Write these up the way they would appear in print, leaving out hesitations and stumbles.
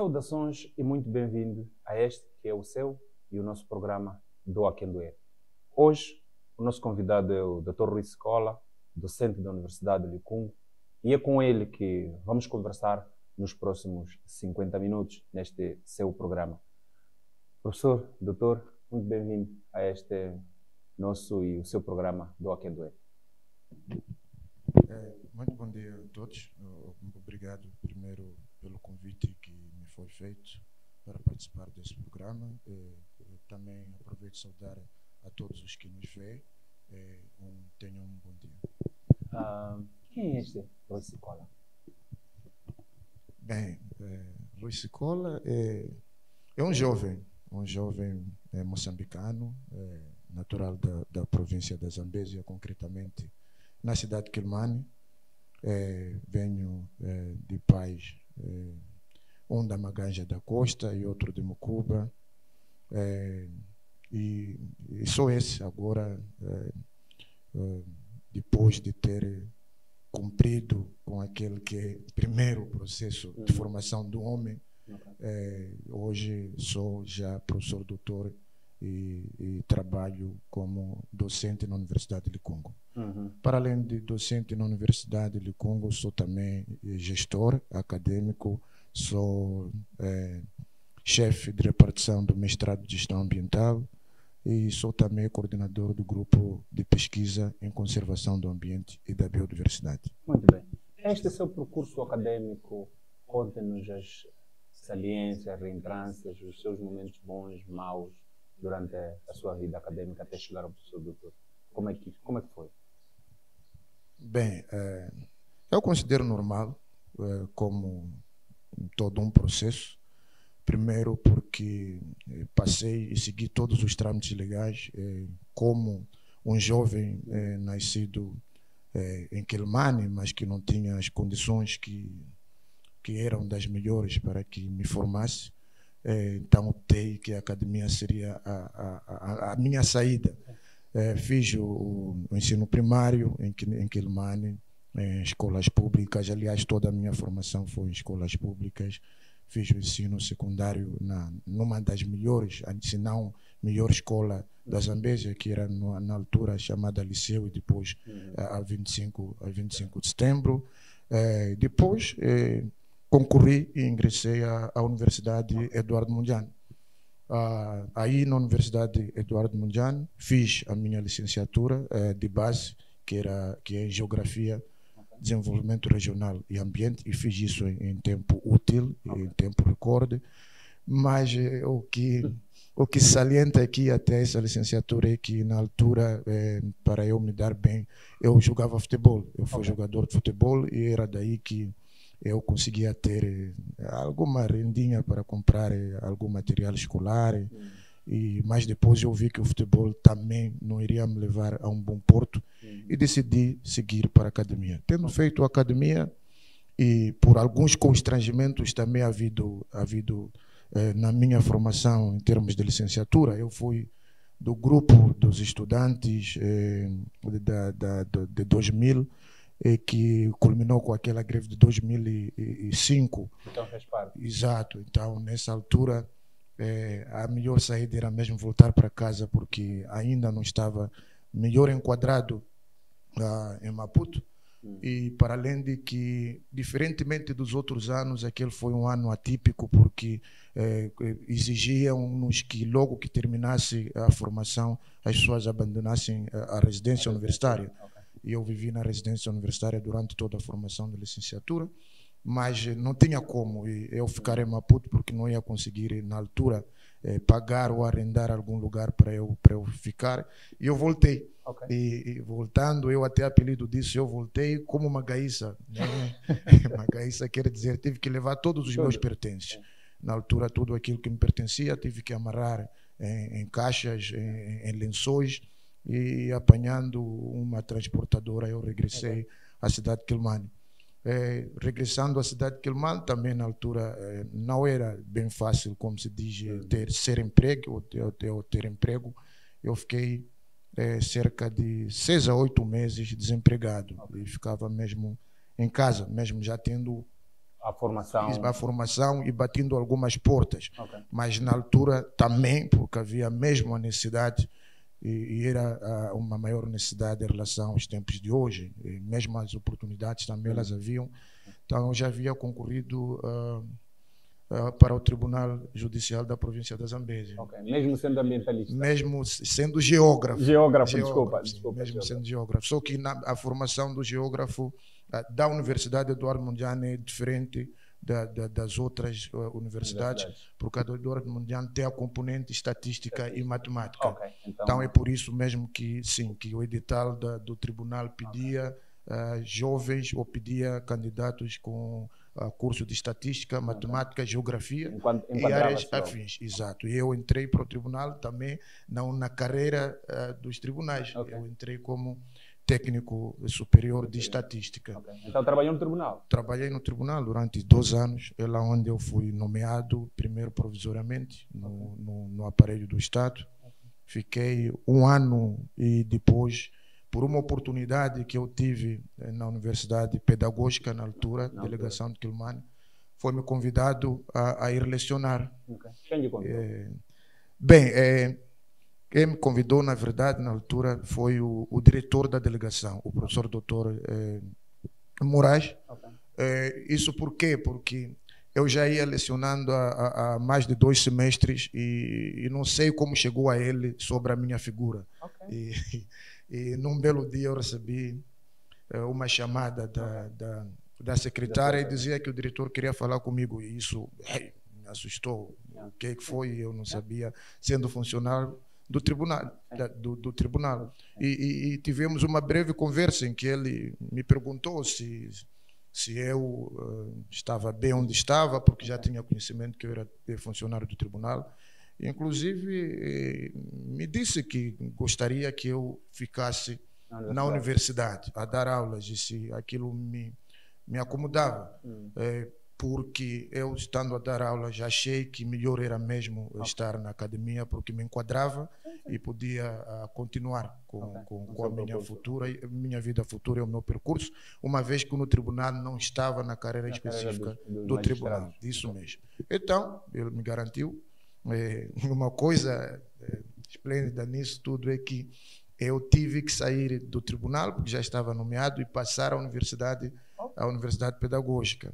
Saudações e muito bem-vindo a este que é o seu e o nosso programa Doa Quem Doer. Hoje, o nosso convidado é o Dr. Rui Secola, docente da Universidade de Licungo, e é com ele que vamos conversar nos próximos 50 minutos neste seu programa. Professor, doutor, muito bem-vindo a este nosso e o seu programa Doa Quem Doer. Muito bom dia a todos. Obrigado primeiro pelo convite que me foi feito para participar desse programa. Também aproveito e saudar a todos os que nos veem. Tenham um bom dia. Quem é este Rui Secola? Bem, Rui Secola é um jovem moçambicano, natural da província da Zambésia, concretamente na cidade de Quelimane. Venho de pais, um da Maganja da Costa e outro de Mucuba, e sou esse agora, depois de ter cumprido com aquele que é o primeiro processo de formação do homem. Hoje sou já professor doutor e trabalho como docente na Universidade de Licungo. Para além de docente na Universidade de Licungo, sou também gestor acadêmico, sou chefe de repartição do mestrado de gestão ambiental e sou também coordenador do grupo de pesquisa em conservação do ambiente e da biodiversidade. Muito bem. Este seu percurso acadêmico, conta-nos as saliências, reentrâncias, os seus momentos bons, maus, durante a sua vida acadêmica até chegar ao professor doutor. Como é que foi? Bem, eu considero normal, como todo um processo. Primeiro porque passei e segui todos os trâmites legais, como um jovem nascido em Quelimane, mas que não tinha as condições que eram das melhores para que me formasse. Então optei que a academia seria a minha saída. Fiz o ensino primário em Quelimane, em escolas públicas. Aliás, toda a minha formação foi em escolas públicas. Fiz o ensino secundário numa das melhores, se não melhor escola da Zambésia, que era na altura chamada Liceu, e depois a 25 de setembro. Depois concorri e ingressei à Universidade Eduardo Mondlane. Aí na Universidade Eduardo Mondlane fiz a minha licenciatura de base, que é em Geografia, Desenvolvimento Regional e Ambiente, e fiz isso em tempo útil, em tempo recorde. Mas o que salienta aqui até essa licenciatura é que na altura, para eu me dar bem, eu jogava futebol. Eu fui jogador de futebol e era daí que eu conseguia ter alguma rendinha para comprar algum material escolar. Mas depois eu vi que o futebol também não iria me levar a um bom porto e decidi seguir para a academia. Tendo feito a academia e por alguns constrangimentos também havido na minha formação em termos de licenciatura, eu fui do grupo dos estudantes de 2000, que culminou com aquela greve de 2005. Então fez parte. Exato. Então, nessa altura, a melhor saída era mesmo voltar para casa, porque ainda não estava melhor enquadrado em Maputo. E para além de que, diferentemente dos outros anos, aquele foi um ano atípico, porque exigiam-nos que logo que terminasse a formação, as pessoas abandonassem a residência universitária. E eu vivi na residência universitária durante toda a formação de licenciatura, mas não tinha como eu ficar em Maputo, porque não ia conseguir, na altura, pagar ou arrendar algum lugar para eu ficar. E eu voltei. E voltando, eu até apelido disso, eu voltei como uma gaíça. Né? Magaíça quer dizer, tive que levar todos os meus pertences. Na altura, tudo aquilo que me pertencia, tive que amarrar em caixas, em lençóis, e apanhando uma transportadora, eu regressei à cidade de Quelimane. Regressando à cidade de Quelimane, também na altura não era bem fácil, como se diz, ter emprego ou ter emprego. Eu fiquei cerca de 6 a 8 meses desempregado e ficava mesmo em casa, mesmo já tendo a formação. A formação e batendo algumas portas. Okay. Mas na altura também, porque havia mesmo a necessidade, e era uma maior necessidade em relação aos tempos de hoje, e mesmo as oportunidades também elas haviam. Então eu já havia concorrido para o Tribunal Judicial da Província da Zambésia. Okay. Mesmo sendo ambientalista? Mesmo sendo geógrafo. Desculpa. Mesmo sendo geógrafo. Só que a formação do geógrafo da Universidade Eduardo Mondlane é diferente das outras universidades, porque a do Eduardo Mondlane tem a componente estatística e matemática. Okay. Então é por isso mesmo que, sim, que o edital do tribunal pedia jovens ou pedia candidatos com curso de estatística, matemática, geografia e áreas afins. Exato. E eu entrei para o tribunal também na carreira dos tribunais. Okay. Eu entrei como técnico superior de estatística. Okay. Então trabalhou no tribunal? Trabalhei no tribunal durante 2 anos, é lá onde eu fui nomeado, primeiro provisoriamente, no aparelho do Estado. Fiquei 1 ano e depois, por uma oportunidade que eu tive na Universidade Pedagógica, na altura, delegação de Quilmane, foi-me convidado a ir lecionar. Okay. Quem lhe convidou? Quem me convidou, na verdade, na altura, foi o diretor da delegação, o professor Dr. Moraes. Okay. Isso por quê? Porque eu já ia lecionando há mais de 2 semestres e não sei como chegou a ele sobre a minha figura. Okay. E num belo dia eu recebi uma chamada da secretária e dizia que o diretor queria falar comigo. E isso me assustou. O que foi? Eu não sabia, sendo funcionário do tribunal. Do tribunal. E tivemos uma breve conversa em que ele me perguntou se eu estava bem onde estava, porque já tinha conhecimento que eu era funcionário do tribunal. Inclusive, me disse que gostaria que eu ficasse na universidade a dar aulas, e se aquilo me acomodava. Porque eu, estando a dar aulas, já achei que melhor era mesmo estar na academia, porque me enquadrava e podia continuar com a minha vida futura e o meu percurso, uma vez que no tribunal não estava na carreira específica do tribunal. Isso mesmo. Então, ele me garantiu. Uma coisa esplêndida nisso tudo é que eu tive que sair do tribunal, porque já estava nomeado, e passar à universidade pedagógica.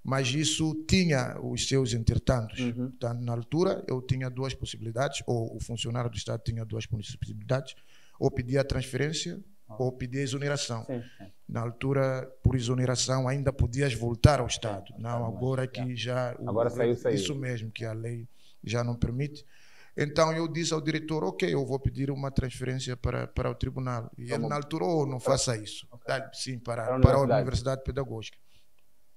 Mas isso tinha os seus entretantos. Então, na altura, eu tinha 2 possibilidades, ou o funcionário do Estado tinha 2 possibilidades, ou pedia a transferência, ou pedia exoneração. Sim. Na altura, por exoneração, ainda podias voltar ao Estado. Não, agora que já... Agora saiu. Isso mesmo, que a lei já não permite. Então eu disse ao diretor, ok, eu vou pedir uma transferência para o tribunal. E ele na altura, não faça isso. Okay. Sim, para a Universidade Pedagógica.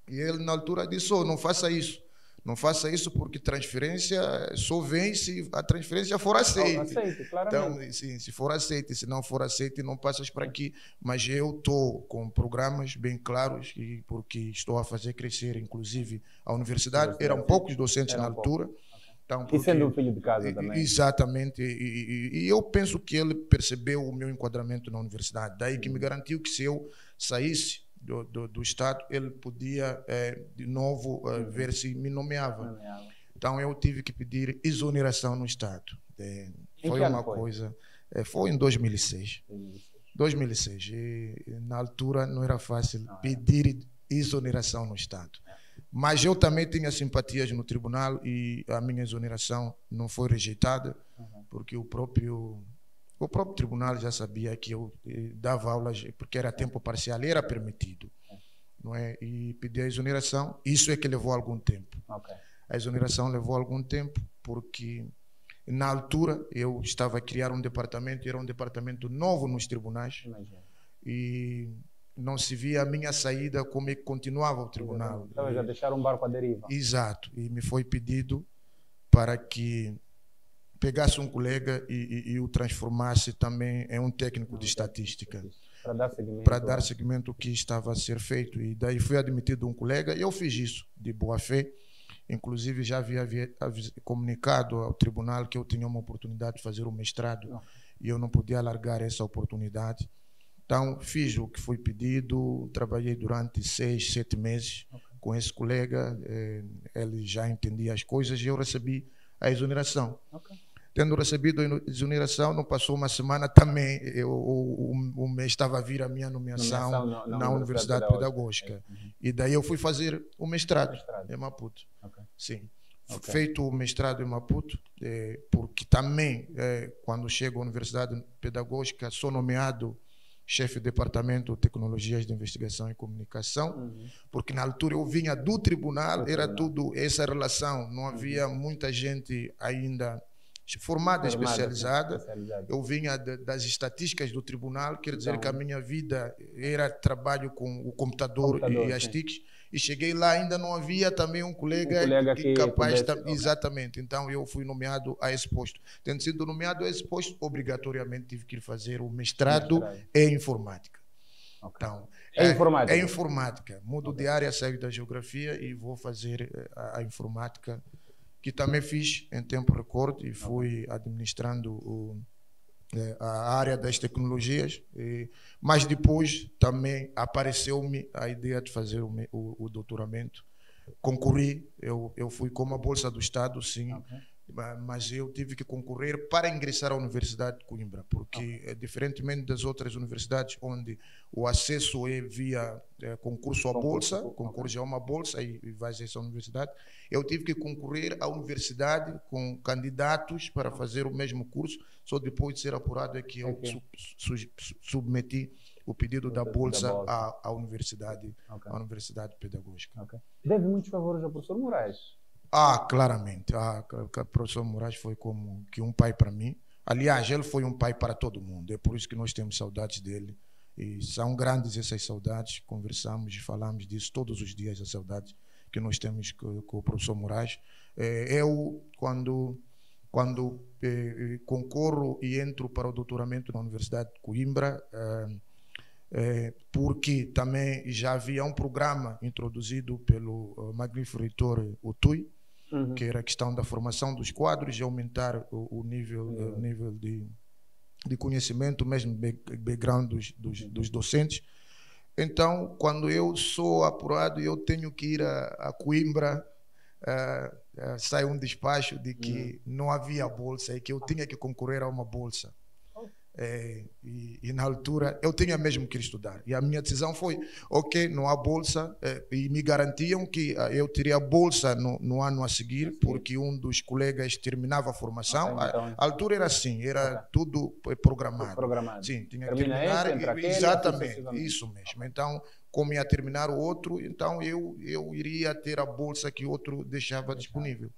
E ele na altura disse, não faça isso. Não faça isso porque transferência só vem se a transferência for aceita. Aceite, claramente. Então, sim, se for aceite, se não for aceite, não passas para aqui. Mas eu estou com programas bem claros, porque estou a fazer crescer, inclusive, a universidade. Eram poucos docentes na altura. Então, e sendo um filho de casa também. Exatamente. E eu penso que ele percebeu o meu enquadramento na universidade. Daí que me garantiu que se eu saísse do Estado, ele podia de novo ver se me nomeava. Então eu tive que pedir exoneração no Estado. Foi uma coisa... Foi em 2006. 2006. E na altura não era fácil pedir exoneração no Estado. Mas eu também tinha simpatias no tribunal e a minha exoneração não foi rejeitada, porque o próprio tribunal já sabia que eu dava aulas, porque era tempo parcial, era permitido. Não é? E pedi a exoneração, isso é que levou algum tempo. A exoneração levou algum tempo, porque na altura eu estava a criar um departamento, era um departamento novo nos tribunais, e não se via a minha saída como é que continuava o tribunal. Então já deixaram um barco à deriva. Exato, e me foi pedido para que pegasse um colega e o transformasse também em um técnico de estatística. Para dar seguimento ao que estava a ser feito. E daí foi admitido um colega e eu fiz isso de boa fé. Inclusive já havia comunicado ao tribunal que eu tinha uma oportunidade de fazer um mestrado e eu não podia alargar essa oportunidade. Então fiz o que foi pedido, trabalhei durante 6, 7 meses com esse colega, ele já entendia as coisas e eu recebi a exoneração. Ok. Tendo recebido a exoneração, não passou uma semana também, o mês estava a vir a minha nomeação na Universidade Pedagógica. E daí eu fui fazer o mestrado em Maputo. Okay. Sim. Okay. Feito o mestrado em Maputo, porque também, quando chego à Universidade Pedagógica, sou nomeado chefe do Departamento de Tecnologias de Investigação e Comunicação, porque na altura eu vinha do tribunal, era tudo essa relação, não havia muita gente ainda formada, especializada. Eu vinha das estatísticas do tribunal, quer dizer que a minha vida era trabalho com o computador e as TICs, e cheguei lá, ainda não havia também um colega que capaz de... Exatamente, então eu fui nomeado a esse posto. Tendo sido nomeado a esse posto, obrigatoriamente tive que ir fazer o mestrado em informática. Okay. Então, informática? É informática. Mudo de área, saio da geografia e vou fazer a informática, que também fiz em tempo recorde e fui administrando a área das tecnologias, mas depois também apareceu-me a ideia de fazer o doutoramento. Concorri, eu fui com uma bolsa do Estado, sim, mas eu tive que concorrer para ingressar à Universidade de Coimbra, porque, diferentemente das outras universidades, onde o acesso é via concurso à bolsa, concurso a uma bolsa e vais a essa universidade, eu tive que concorrer à universidade com candidatos para fazer o mesmo curso, só depois de ser apurado é que eu submeti o pedido da bolsa à universidade pedagógica. Okay. Deve muitos favores ao professor Moraes? Claramente. O professor Moraes foi como que um pai para mim. Aliás, ele foi um pai para todo mundo. É por isso que nós temos saudades dele. E são grandes essas saudades. Conversamos e falamos disso todos os dias, as saudades que nós temos com o professor Moraes. Eu, quando concorro e entro para o doutoramento na Universidade de Coimbra, porque também já havia um programa introduzido pelo magnífico reitor Utui, que era a questão da formação dos quadros e aumentar o nível de conhecimento, mesmo background dos docentes. Então, quando eu sou apurado e eu tenho que ir a Coimbra, sai um despacho de que não havia bolsa e que eu tinha que concorrer a uma bolsa. E na altura eu tinha mesmo que ir estudar e a minha decisão foi, ok, não há bolsa, e me garantiam que eu teria bolsa no ano a seguir, porque um dos colegas terminava a formação. A altura era assim, era tudo programado. Sim, tinha que terminar, exatamente, isso mesmo. Então, como ia terminar o outro, então eu iria ter a bolsa que o outro deixava disponível.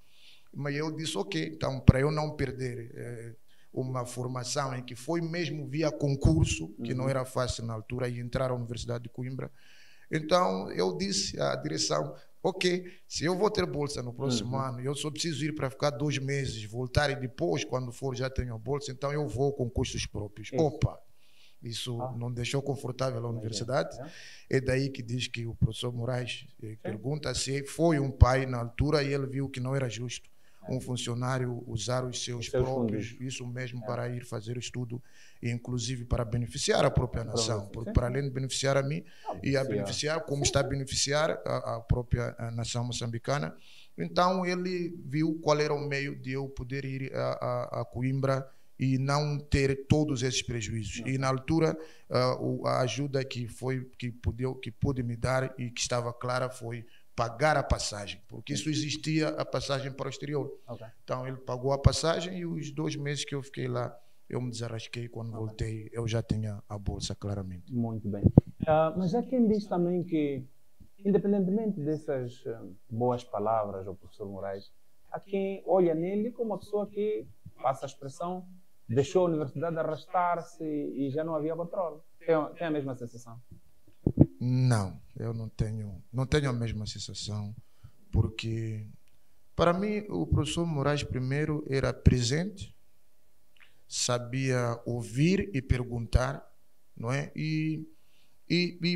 Mas eu disse, ok, então para eu não perder uma formação em que foi mesmo via concurso, que não era fácil na altura, e entrar à Universidade de Coimbra. Então, eu disse à direção, ok, se eu vou ter bolsa no próximo ano, eu só preciso ir para ficar 2 meses, voltar e depois, quando for, já tenho a bolsa, então eu vou com custos próprios. Opa! Isso não deixou confortável a universidade. É daí que diz que o professor Moraes pergunta se foi um pai na altura e ele viu que não era justo um funcionário usar os seus próprios, isso mesmo, para ir fazer o estudo, e inclusive para beneficiar a própria nação, porque para além de beneficiar a mim, ia beneficiar, como está a beneficiar a própria nação moçambicana. Então ele viu qual era o meio de eu poder ir a Coimbra e não ter todos esses prejuízos. E na altura a ajuda que pôde me dar e que estava clara foi pagar a passagem, porque isso existia, a passagem para o exterior. Então ele pagou a passagem e os 2 meses que eu fiquei lá, eu me desarrasquei. Quando voltei, eu já tinha a bolsa, claramente. Muito bem. Mas há quem diz também que, independentemente dessas boas palavras ao professor Moraes, há quem olha nele como uma pessoa que, passa a expressão, deixou a universidade arrastar-se e já não havia controle. Tem a mesma sensação? Não, eu não tenho a mesma sensação, porque para mim o professor Moraes primeiro era presente, sabia ouvir e perguntar, não é? E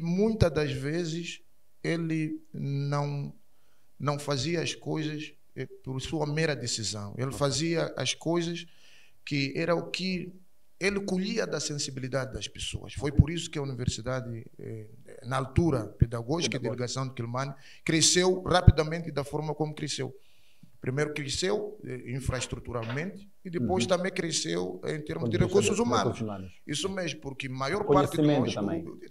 muitas das vezes ele não fazia as coisas por sua mera decisão. Ele fazia as coisas que era o que ele colhia da sensibilidade das pessoas. Foi por isso que a universidade na altura pedagógica e delegação de Quelimane, cresceu rapidamente da forma como cresceu. Primeiro cresceu infraestruturalmente e depois também cresceu em termos de recursos humanos. Isso mesmo, porque maior parte de nós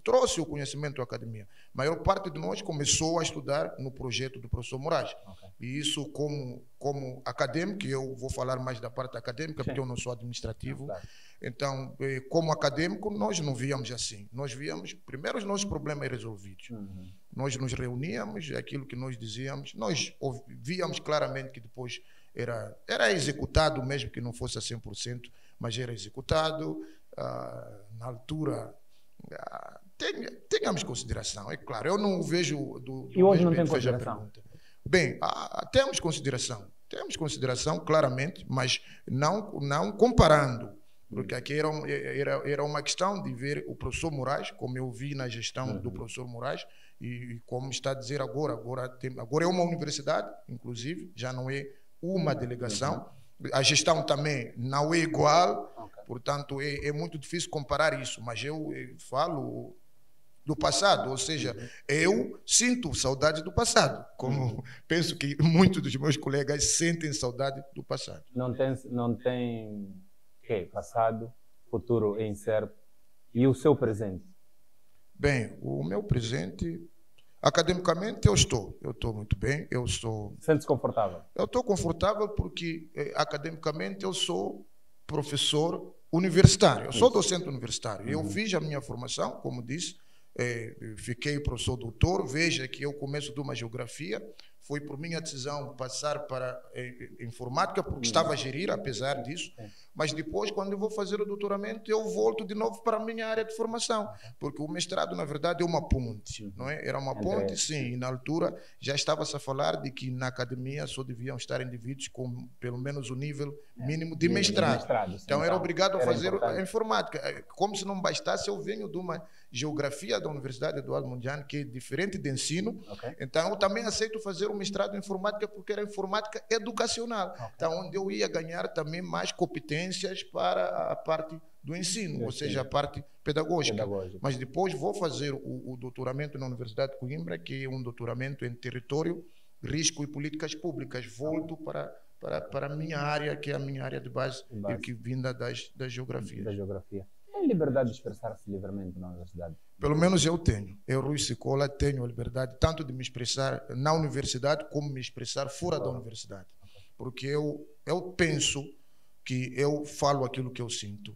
trouxe o conhecimento à academia. Maior parte de nós começou a estudar no projeto do professor Moraes. E isso como acadêmico, eu vou falar mais da parte acadêmica, porque eu não sou administrativo. Então, como acadêmico, nós não víamos assim. Nós víamos, primeiro, os nossos problemas resolvidos. Nós nos reuníamos, aquilo que nós dizíamos, nós víamos claramente que depois era executado, mesmo que não fosse a 100%, mas era executado. Na altura, tenhamos consideração, é claro, eu não vejo... E hoje não tem consideração? Bem, temos consideração claramente, mas não comparando, porque aqui era uma questão de ver o professor Moraes, como eu vi na gestão do professor Moraes, e como está a dizer agora é uma universidade, inclusive, já não é uma delegação, a gestão também não é igual, portanto é muito difícil comparar isso, mas eu falo do passado, ou seja, eu sinto saudade do passado, como penso que muitos dos meus colegas sentem saudade do passado. Não tem passado, futuro é incerto. E o seu presente? Bem, o meu presente, academicamente eu estou muito bem, Sente-se confortável? Eu estou confortável porque academicamente eu sou professor universitário, eu sou docente universitário. Eu fiz a minha formação, como disse, fiquei professor doutor. Veja que eu começo de uma geografia, foi por minha decisão passar para informática, porque estava a gerir, apesar disso, mas depois, quando eu vou fazer o doutoramento, eu volto de novo para a minha área de formação, porque o mestrado, na verdade, é uma ponte, não é? Era uma ponte, sim, e na altura já estava-se a falar de que na academia só deviam estar indivíduos com pelo menos o nível mínimo de mestrado. Então, era obrigado a fazer a informática. Como se não bastasse, eu venho de uma geografia da Universidade Eduardo Mondlane, que é diferente de ensino, então eu também aceito fazer o mestrado em informática porque era informática educacional, então onde eu ia ganhar também mais competências para a parte do ensino, ou seja, a parte pedagógica. Mas depois vou fazer o doutoramento na Universidade de Coimbra, que é um doutoramento em território, risco e políticas públicas. Volto para a minha área, que é a minha área de base. Que vinda das geografias. Da geografia. Tem liberdade de expressar-se livremente na universidade? Pelo menos eu tenho. Eu, Rui Sicola, tenho a liberdade tanto de me expressar na universidade como me expressar fora da universidade. Porque eu penso que eu falo aquilo que eu sinto.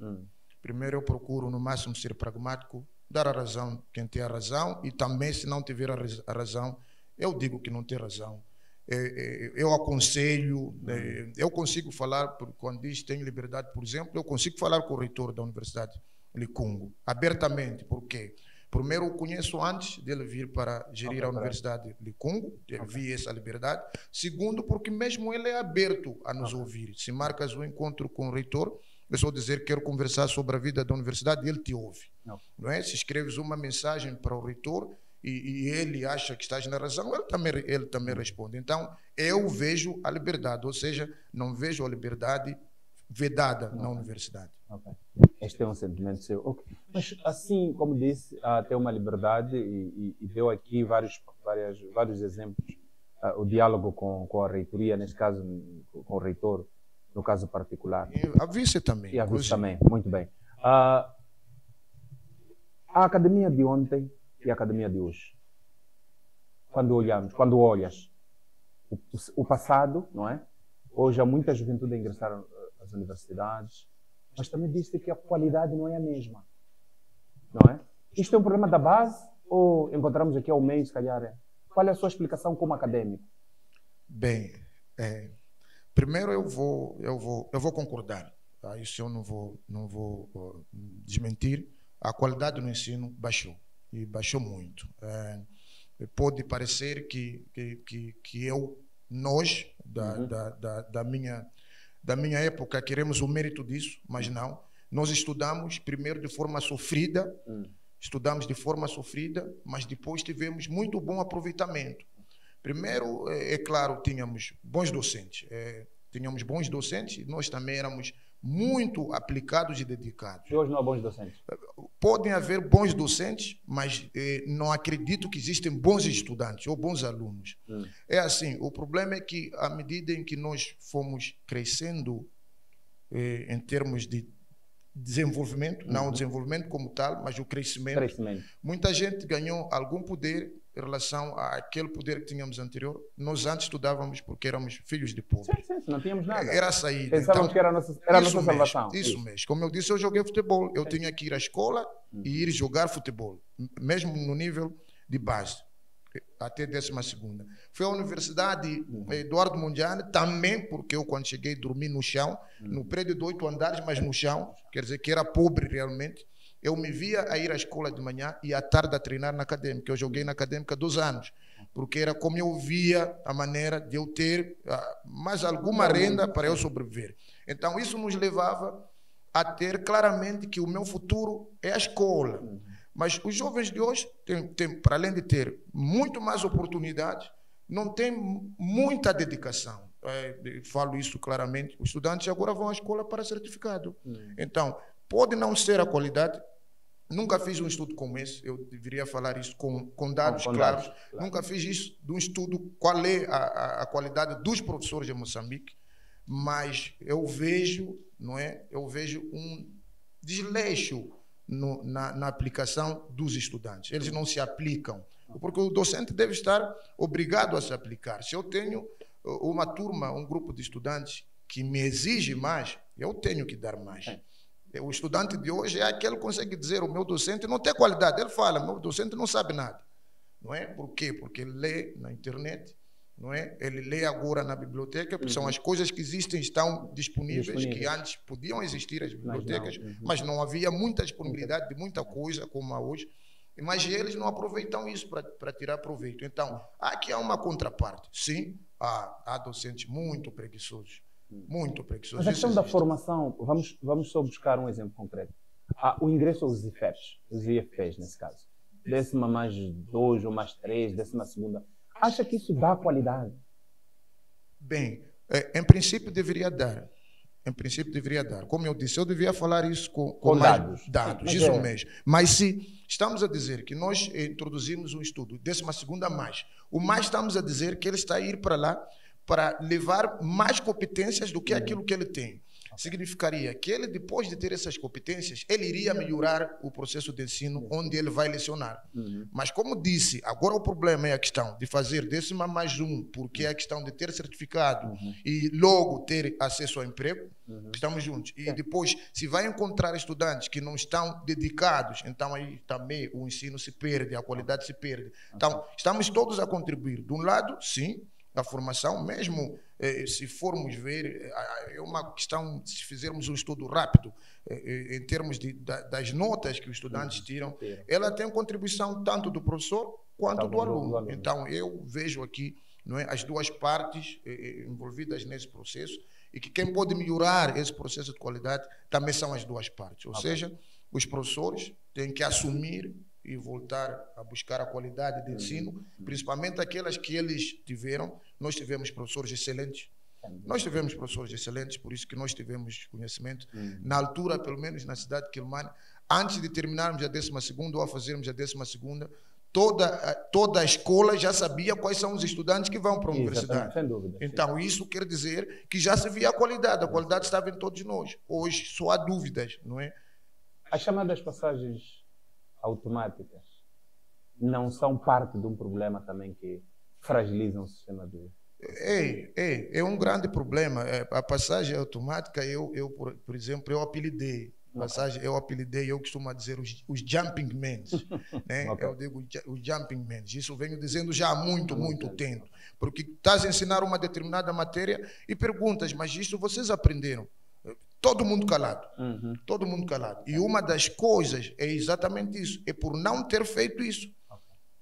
Primeiro eu procuro no máximo ser pragmático, dar a razão a quem tem a razão, e também, se não tiver a razão, eu digo que não tem razão. Eu aconselho, eu consigo falar, quando diz tenho liberdade, por exemplo, eu consigo falar com o reitor da Universidade de Congo, abertamente. Por quê? Primeiro, eu conheço antes dele vir para gerir a Universidade de Congo, vi essa liberdade. Segundo, porque mesmo ele é aberto a nos ouvir. Se marcas um encontro com o reitor, é só dizer quero conversar sobre a vida da universidade, ele te ouve. Não é? Se escreves uma mensagem para o reitor e ele acha que estás na razão, ele também responde. Então, eu vejo a liberdade, ou seja, não vejo a liberdade vedada na universidade. Este é um sentimento seu. Mas, assim como disse, tem uma liberdade e deu aqui vários exemplos. O diálogo com a reitoria, neste caso com o reitor, no caso particular. E a vice também. E a vice também, muito bem. A academia de ontem e a academia de hoje. Quando olhas o passado, não é? Hoje há muita juventude a ingressar às universidades, mas também diz-se que a qualidade não é a mesma, não é? Isto é um problema da base ou encontramos aqui ao meio, se calhar? Qual é a sua explicação como acadêmico? Bem, primeiro eu vou concordar, tá? Isso eu não vou desmentir. A qualidade do ensino baixou, e baixou muito. Pode parecer que nós, da minha época, queremos o mérito disso, mas não. Nós estudamos primeiro de forma sofrida, mas depois tivemos muito bom aproveitamento. Primeiro, é claro, tínhamos bons docentes, e nós também éramos muito aplicados e dedicados. E hoje não há bons docentes? Podem haver bons docentes, mas não acredito que existem bons estudantes ou bons alunos. É assim, o problema é que à medida em que nós fomos crescendo em termos de desenvolvimento, não o desenvolvimento como tal, mas o crescimento. Muita gente ganhou algum poder em relação àquele poder que tínhamos anterior. Nós antes estudávamos porque éramos filhos de povo. Sim, não tínhamos nada. Era a saída. Pensávamos que era a nossa salvação. Isso mesmo. Como eu disse, eu joguei futebol. Eu tinha que ir à escola e ir jogar futebol, mesmo no nível de base, até 12ª. Fui à Universidade Eduardo Mondlane, também porque eu, quando cheguei, dormi no chão, no prédio de 8 andares, mas no chão, quer dizer que era pobre realmente. Eu me via a ir à escola de manhã e à tarde a treinar na acadêmica. Eu joguei na acadêmica 2 anos, porque era como eu via a maneira de eu ter mais alguma renda para eu sobreviver. Então, isso nos levava a ter claramente que o meu futuro é a escola. Mas os jovens de hoje, para além de ter muito mais oportunidades, não têm muita dedicação. Falo isso claramente. Os estudantes agora vão à escola para certificado. Então, pode não ser a qualidade. Nunca fiz um estudo como esse. Eu deveria falar isso com dados claros. Nunca fiz isso de um estudo qual é a qualidade dos professores de Moçambique. Mas eu vejo, não é? Eu vejo um desleixo na aplicação dos estudantes. Eles não se aplicam, porque o docente deve estar obrigado a se aplicar. Se eu tenho uma turma, um grupo de estudantes que me exige mais, eu tenho que dar mais. O estudante de hoje é aquele que consegue dizer: o meu docente não tem qualidade. Ele fala: meu docente não sabe nada. Não é? Por quê? Porque ele lê na internet, não é? Ele lê agora na biblioteca, porque são as coisas que existem, estão disponíveis, que antes podiam existir as bibliotecas, mas não havia muita disponibilidade de muita coisa como há hoje, mas eles não aproveitam isso para tirar proveito. Então, aqui há uma contraparte. Sim, há docentes muito preguiçosos, muito preguiçosos. Mas a questão da formação, vamos só buscar um exemplo concreto. O ingresso aos IFEs, os IFPs nesse caso, 10+2 ou mais 3, 12ª, acha que isso dá qualidade? Bem, em princípio deveria dar. Em princípio deveria dar. Como eu disse, eu devia falar isso com mais dados, isso mesmo. Mas se estamos a dizer que nós introduzimos um estudo, 12ª mais, o mais estamos a dizer que ele está a ir para lá para levar mais competências do que aquilo que ele tem. Significaria que ele, depois de ter essas competências, ele iria melhorar o processo de ensino onde ele vai lecionar. Mas, como disse, agora o problema é a questão de fazer 10+1, porque é a questão de ter certificado e logo ter acesso ao emprego. Estamos juntos. E depois, se vai encontrar estudantes que não estão dedicados, então aí também o ensino se perde, a qualidade se perde. Então, estamos todos a contribuir. De um lado, sim, a formação, mesmo se formos ver, é uma questão, se fizermos um estudo rápido, em termos das notas que os estudantes tiram, ela tem contribuição tanto do professor quanto do aluno. Então, eu vejo aqui, não é, as duas partes envolvidas nesse processo, e que quem pode melhorar esse processo de qualidade também são as duas partes. Ou seja, os professores têm que assumir e voltar a buscar a qualidade de ensino, principalmente aquelas que eles tiveram. Nós tivemos professores excelentes. Por isso que nós tivemos conhecimento. Na altura, pelo menos na cidade de Quelimane, antes de terminarmos a 12ª ou a fazermos a 12ª, toda a escola já sabia quais são os estudantes que vão para a universidade. Sem dúvida. Então, isso quer dizer que já se via a qualidade estava em todos nós. Hoje só há dúvidas, não é? As chamadas passagens automáticas não são parte de um problema também que fragilizam o sistema de... É um grande problema. A passagem automática, por exemplo, eu apelidei. Eu costumo dizer os jumping men. Né? Eu digo os jumping men. Isso venho dizendo já há muito tempo. Porque estás a ensinar uma determinada matéria e perguntas, mas isso vocês aprenderam? Todo mundo calado. Todo mundo calado. E uma das coisas é exatamente isso. É por não ter feito isso.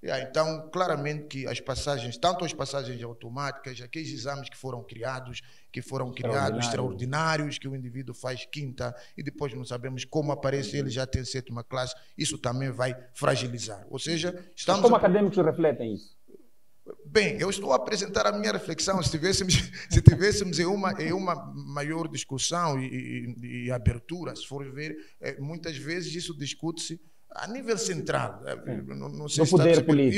Então, claramente que as passagens, tanto as passagens automáticas, aqueles exames que foram criados extraordinários, que o indivíduo faz quinta e depois não sabemos como aparece, ele já tem 7ª classe, isso também vai fragilizar. Ou seja, estamos... Mas como acadêmicos refletem isso? Bem, eu estou a apresentar a minha reflexão. Se tivéssemos em uma maior discussão e abertura, se for ver, muitas vezes isso discute-se a nível central. Não sei se poder político.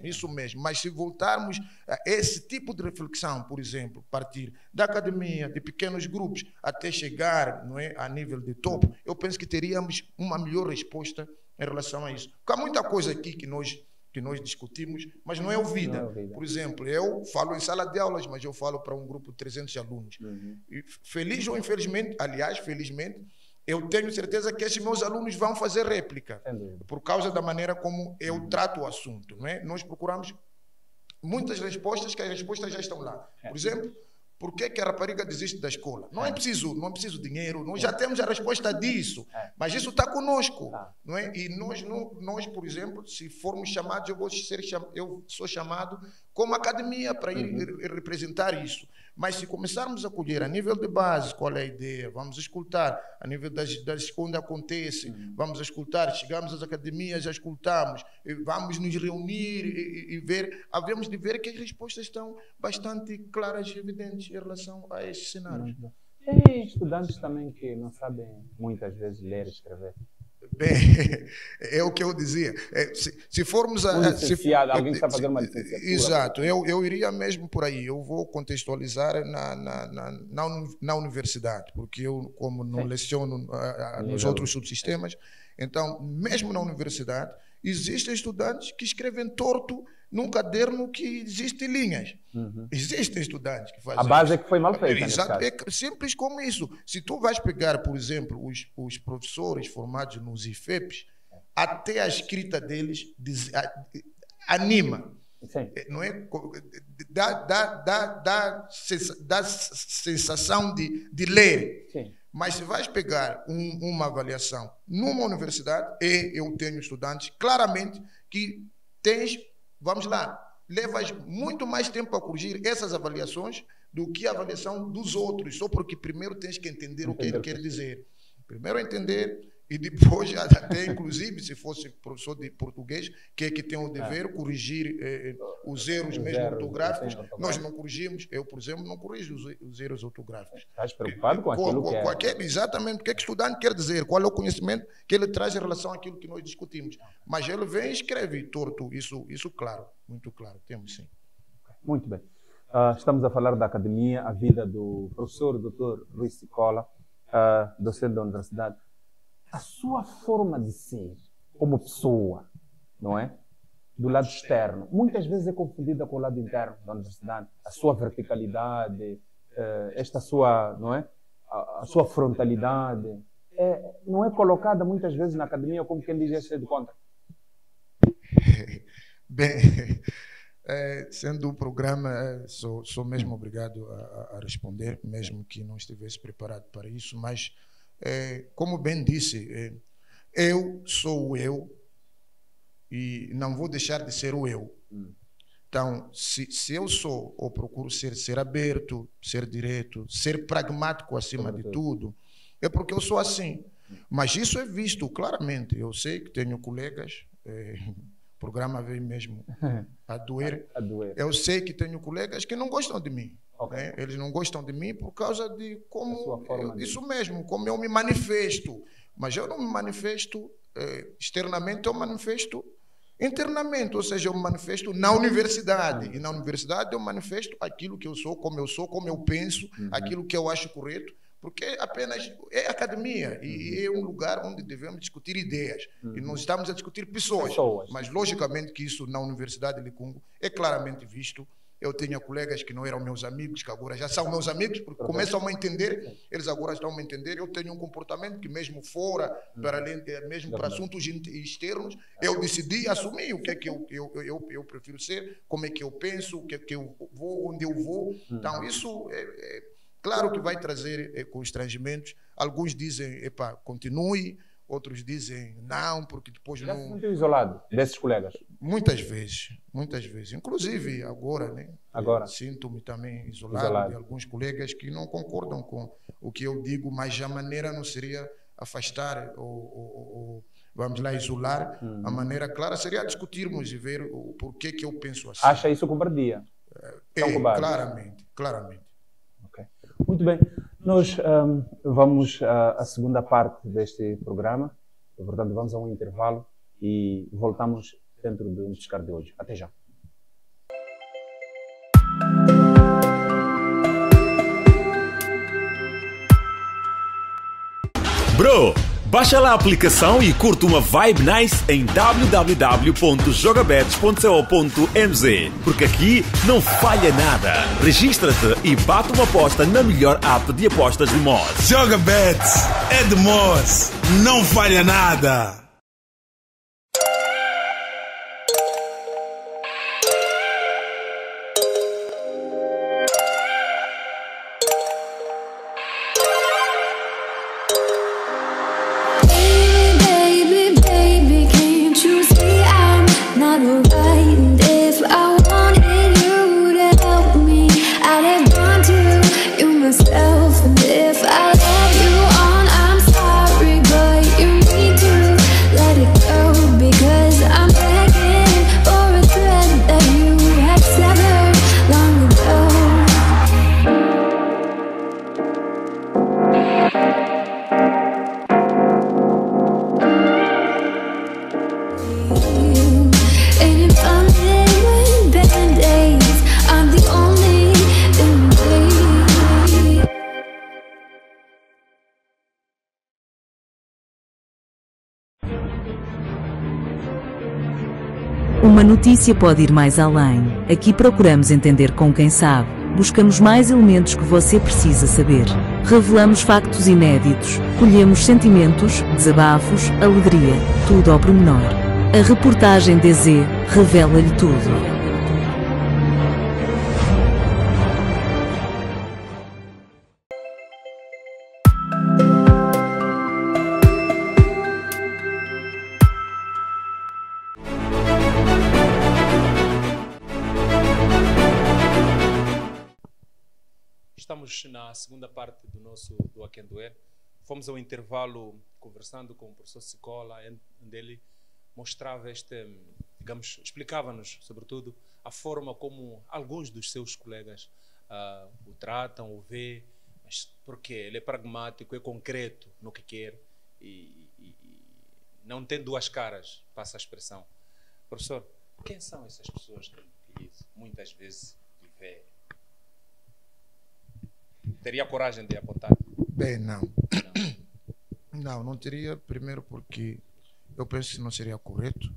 Isso mesmo. Mas se voltarmos a esse tipo de reflexão, por exemplo, partir da academia, de pequenos grupos, até chegar, não é, a nível de topo, eu penso que teríamos uma melhor resposta em relação a isso. Porque há muita coisa aqui que nós discutimos, mas não é ouvida. Por exemplo, eu falo em sala de aulas, mas eu falo para um grupo de 300 alunos. E, feliz ou infelizmente, aliás, felizmente, eu tenho certeza que esses meus alunos vão fazer réplica, por causa da maneira como eu trato o assunto. Não é? Nós procuramos muitas respostas, que as respostas já estão lá. Por exemplo, por que a rapariga desiste da escola? Não é preciso dinheiro, nós já temos a resposta disso, mas isso está conosco. Não é? E nós, por exemplo, se formos chamados, eu sou chamado como academia para ir representar isso. Mas se começarmos a colher a nível de base, qual é a ideia, vamos escutar a nível das onde acontece, vamos escutar, chegamos às academias, já escutamos, vamos nos reunir e ver, havemos de ver que as respostas estão bastante claras e evidentes em relação a estes cenários. Tem estudantes também que não sabem muitas vezes ler e escrever. Bem, é o que eu dizia. Se formos a... alguém que está fazendo uma licenciatura. Exato, eu iria mesmo por aí. Eu vou contextualizar na universidade, porque eu, como não leciono nos outros subsistemas, então, mesmo na universidade, existem estudantes que escrevem torto num caderno que existem linhas. Existem estudantes que fazem a base isso. É que foi mal feita. Exato, é simples como isso. Se tu vais pegar, por exemplo, os professores formados nos IFEPs, até a escrita deles anima. Sim. Não é? Dá sensação de ler. Sim. Mas se vais pegar uma avaliação numa universidade, eu tenho estudantes claramente que vamos lá, levas muito mais tempo a corrigir essas avaliações do que a avaliação dos outros, só porque primeiro tens que entender o que ele quer dizer. Primeiro entender e depois, até inclusive, se fosse professor de português, que tem o dever corrigir os erros mesmo ortográficos. Nós não corrigimos, eu, por exemplo, não corrijo os erros ortográficos. Estás preocupado com aquilo que é? Exatamente, o que o estudante quer dizer, qual é o conhecimento que ele traz em relação àquilo que nós discutimos. Mas ele vem e escreve torto, isso claro, muito claro, temos sim. Muito bem. Estamos a falar da academia, a vida do professor Dr. Rui Sicola, docente da universidade. A sua forma de ser como pessoa, não é? Do lado externo, muitas vezes é confundida com o lado interno da universidade. A sua verticalidade, esta sua, não é? A sua frontalidade, não é colocada muitas vezes na academia como quem diz é de contra. Bem, sendo um programa, sou mesmo obrigado a responder, mesmo que não estivesse preparado para isso, mas como bem disse, eu sou o eu e não vou deixar de ser o eu. Então, se eu sou ou procuro ser aberto, ser direto, ser pragmático acima de tudo, é porque eu sou assim. Mas isso é visto claramente. Eu sei que tenho colegas, o programa veio mesmo a doer. Eu sei que tenho colegas que não gostam de mim. Okay. Eles não gostam de mim por causa de como isso mesmo, como eu me manifesto. Mas eu não me manifesto externamente, eu manifesto internamente, ou seja, eu me manifesto na universidade. E na universidade eu manifesto aquilo que eu sou, como eu penso, aquilo que eu acho correto, porque apenas é academia e é um lugar onde devemos discutir ideias. E nós estamos a discutir pessoas. Mas logicamente que isso na Universidade de Licungo é claramente visto. Eu tinha colegas que não eram meus amigos, que agora já são meus amigos, porque começam a me entender, eles agora estão a me entender. Eu tenho um comportamento que mesmo fora, para além, mesmo para assuntos externos, eu decidi assumir o que é que eu prefiro ser, como é que eu penso, o que é que eu vou, onde eu vou. Então, isso claro que vai trazer constrangimentos. Alguns dizem, continue, outros dizem não, porque depois já não... se sentiu isolado desses colegas? Muitas vezes. Inclusive agora, né? Agora. Sinto-me também isolado de alguns colegas que não concordam com o que eu digo, mas a maneira não seria afastar ou vamos lá isolar. A maneira clara seria discutirmos e ver o porquê que eu penso assim. Acha isso cobardia? Claramente, claramente. Okay. Muito bem. Nós vamos à segunda parte deste programa. Portanto, vamos a um intervalo e voltamos dentro do Descarte de hoje. Até já. Bro, baixa lá a aplicação e curte uma vibe nice em www.jogabets.co.mz, porque aqui não falha nada. Registra-te e bate uma aposta na melhor app de apostas de Moz. Jogabets é de Moz, não falha nada. Uma notícia pode ir mais além. Aqui procuramos entender com quem sabe. Buscamos mais elementos que você precisa saber. Revelamos factos inéditos. Colhemos sentimentos, desabafos, alegria. Tudo ao pormenor. A reportagem DZ revela-lhe tudo. Estamos na segunda parte do nosso do Akendoer. Fomos ao intervalo conversando com o professor Sicola, onde ele mostrava digamos, explicava-nos, sobretudo, a forma como alguns dos seus colegas o tratam, o vê, mas porque ele é pragmático, é concreto no que quer e não tem duas caras, passa a expressão. Professor, quem são essas pessoas que muitas vezes lhe vê? Teria coragem de apontar? Bem, não. Não teria, primeiro porque eu penso que não seria correto.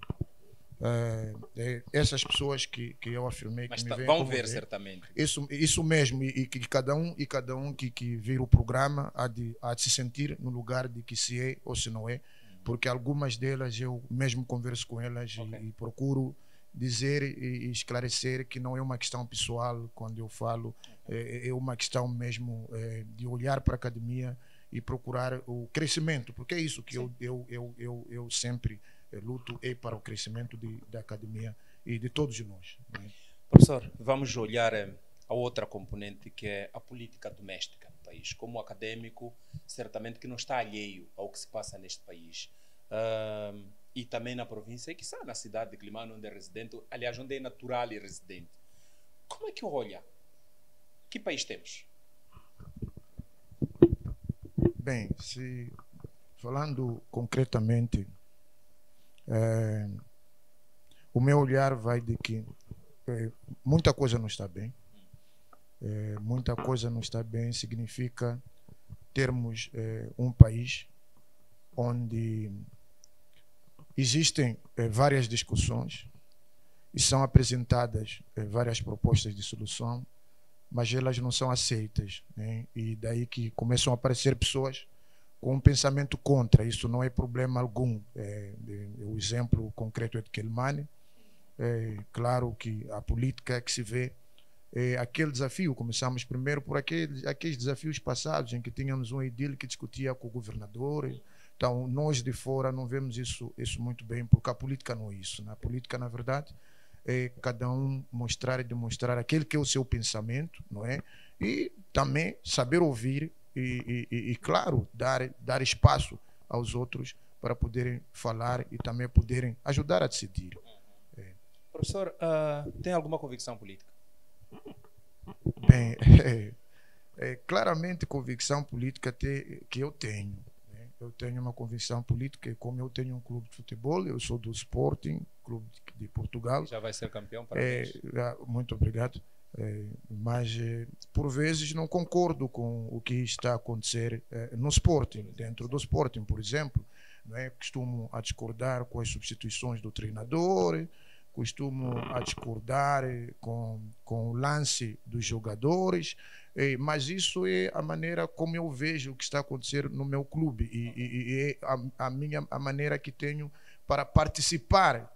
Essas pessoas que eu afirmei mas que me veem vão ver, certamente. Isso mesmo, e cada um que vir o programa há de se sentir no lugar de que se é ou se não é, porque algumas delas eu mesmo converso com elas e procuro dizer e esclarecer que não é uma questão pessoal quando eu falo, é uma questão mesmo de olhar para a academia e procurar o crescimento, porque é isso que eu sempre luto, é para o crescimento da academia e de todos nós. Né? Professor, vamos olhar a outra componente, que é a política doméstica no país. Como académico, certamente que não está alheio ao que se passa neste país. E também na província, e quiçá na cidade de Climano, onde é residente, aliás, onde é natural e residente. Como é que olha? Que país temos? Bem, falando concretamente, o meu olhar vai de que muita coisa não está bem. Muita coisa não está bem significa termos um país onde existem várias discussões e são apresentadas várias propostas de solução, mas elas não são aceitas, né? E daí que começam a aparecer pessoas com um pensamento contra. Isso não é problema algum. O exemplo concreto é de Quelimane. Claro que a política que se vê é aquele desafio. Começamos primeiro por aqueles desafios passados em que tínhamos um edil que discutia com o governador. Então, nós de fora não vemos isso muito bem, porque a política não é isso. Na política, na verdade, é cada um mostrar e demonstrar aquele que é o seu pensamento, não é? E também saber ouvir e claro, dar espaço aos outros para poderem falar e também poderem ajudar a decidir. Professor, tem alguma convicção política? Bem, claramente convicção política que eu tenho. Né? Eu tenho uma convicção política, como eu tenho um clube de futebol, eu sou do Sporting, clube de Portugal. Já vai ser campeão, parabéns. Muito obrigado. Mas por vezes não concordo com o que está a acontecer no Sporting, dentro do Sporting, por exemplo. Não é? Costumo a discordar com as substituições do treinador, costumo a discordar com o lance dos jogadores, mas isso é a maneira como eu vejo o que está a acontecer no meu clube e é a maneira que tenho para participar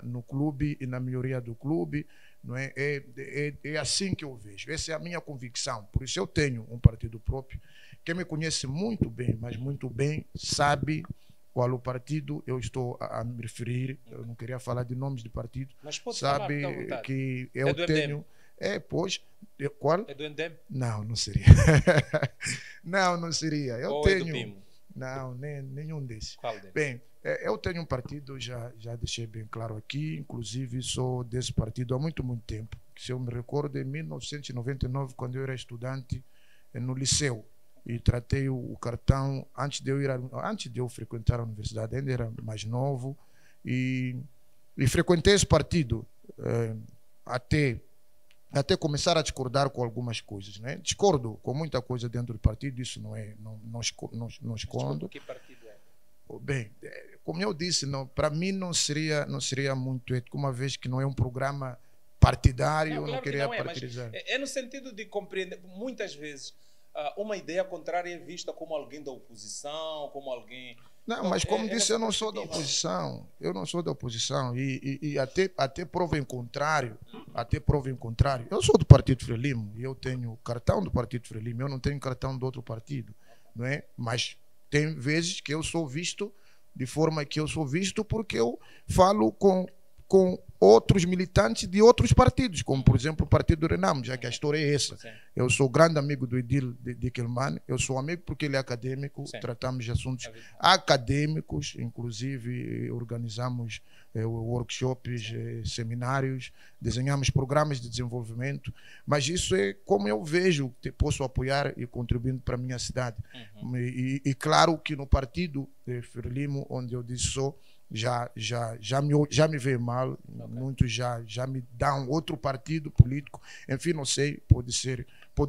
no clube e na melhoria do clube. Não é? É assim que eu vejo, essa é a minha convicção. Por isso eu tenho um partido próprio. Quem me conhece muito bem, mas muito bem, sabe qual o partido eu estou a me referir. Eu não queria falar de nomes de partido. Mas pode sabe falar, que eu tenho. Pois. Qual? É do MDM? Não seria. não seria. Eu Ou tenho. É do PIMO? Não, nenhum desses. Qual deles? Bem, eu tenho um partido, já deixei bem claro aqui, inclusive sou desse partido há muito tempo. Se eu me recordo, em 1999, quando eu era estudante no liceu, e tratei o cartão antes de eu frequentar a universidade, ainda era mais novo, e frequentei esse partido até começar a discordar com algumas coisas, né? Discordo com muita coisa dentro do partido, isso não escondo. Que partido é? Bem, como eu disse, para mim não seria muito ético, uma vez que não é um programa partidário, Claro não queria que não partidizar. Mas é no sentido de compreender, muitas vezes, uma ideia contrária é vista como alguém da oposição, como alguém... Não, mas como disse, eu não sou da oposição. Eu não sou da oposição. E até prova em contrário, eu sou do Partido Frelimo e eu tenho cartão do Partido Frelimo, eu não tenho cartão de outro partido, não é? Mas tem vezes que eu sou visto de forma que eu sou visto porque eu falo com outros militantes de outros partidos, como por exemplo o Partido do Renamo, já que a história é essa. Sim. Eu sou grande amigo do Edil Dickelman, eu sou amigo porque ele é acadêmico, Sim. tratamos de assuntos acadêmicos, inclusive organizamos workshops, seminários, desenhamos programas de desenvolvimento, mas isso é como eu vejo que posso apoiar e contribuindo para a minha cidade. E claro que no Partido Frelimo, onde eu disse sou, já me vê mal, muitos já me dão outro partido político, enfim, não sei, pode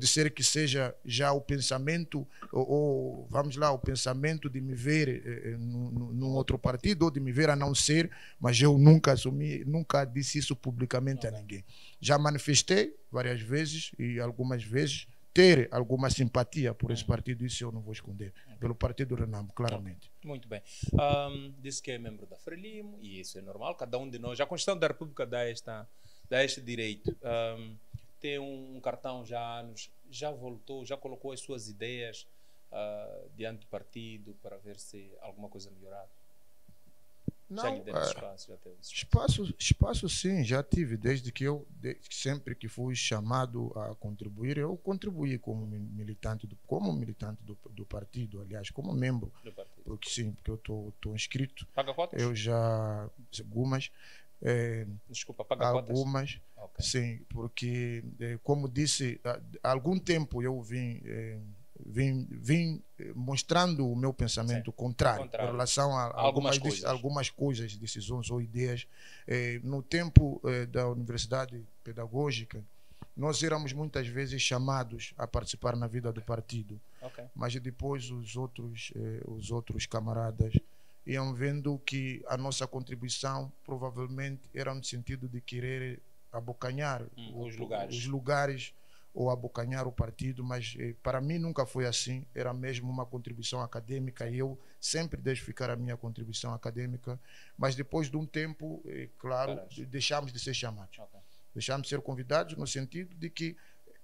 ser que seja já o pensamento, ou vamos lá, o pensamento de me ver num outro partido, ou de me ver a não ser, mas eu nunca assumi, nunca disse isso publicamente a ninguém. Já manifestei várias vezes e algumas vezes ter alguma simpatia por esse partido, isso eu não vou esconder, pelo Partido do Renamo, claramente. Muito bem. Disse que é membro da Frelimo, e isso é normal, cada um de nós. A Constituição da República dá este direito. Tem um cartão já há anos, já voltou, já colocou as suas ideias diante do partido para ver se alguma coisa melhorar. Já lhe deu espaço, já teve espaço sim, já tive, desde que sempre que fui chamado a contribuir, eu contribuí como militante do partido, aliás, como membro do partido. Porque eu estou inscrito. Paga cotas? Eu já, algumas. Desculpa, paga algumas, cotas? Okay. Sim, porque, como disse, há algum tempo eu vim mostrando o meu pensamento contrário em relação a algumas coisas, decisões ou ideias. No tempo da Universidade Pedagógica, nós éramos muitas vezes chamados a participar na vida do partido, mas depois os outros camaradas iam vendo que a nossa contribuição provavelmente era no sentido de querer abocanhar os lugares ou abocanhar o partido, mas para mim nunca foi assim, era mesmo uma contribuição acadêmica e eu sempre deixo ficar a minha contribuição acadêmica, mas depois de um tempo, claro, deixamos de ser chamados. Deixamos de ser convidados no sentido de que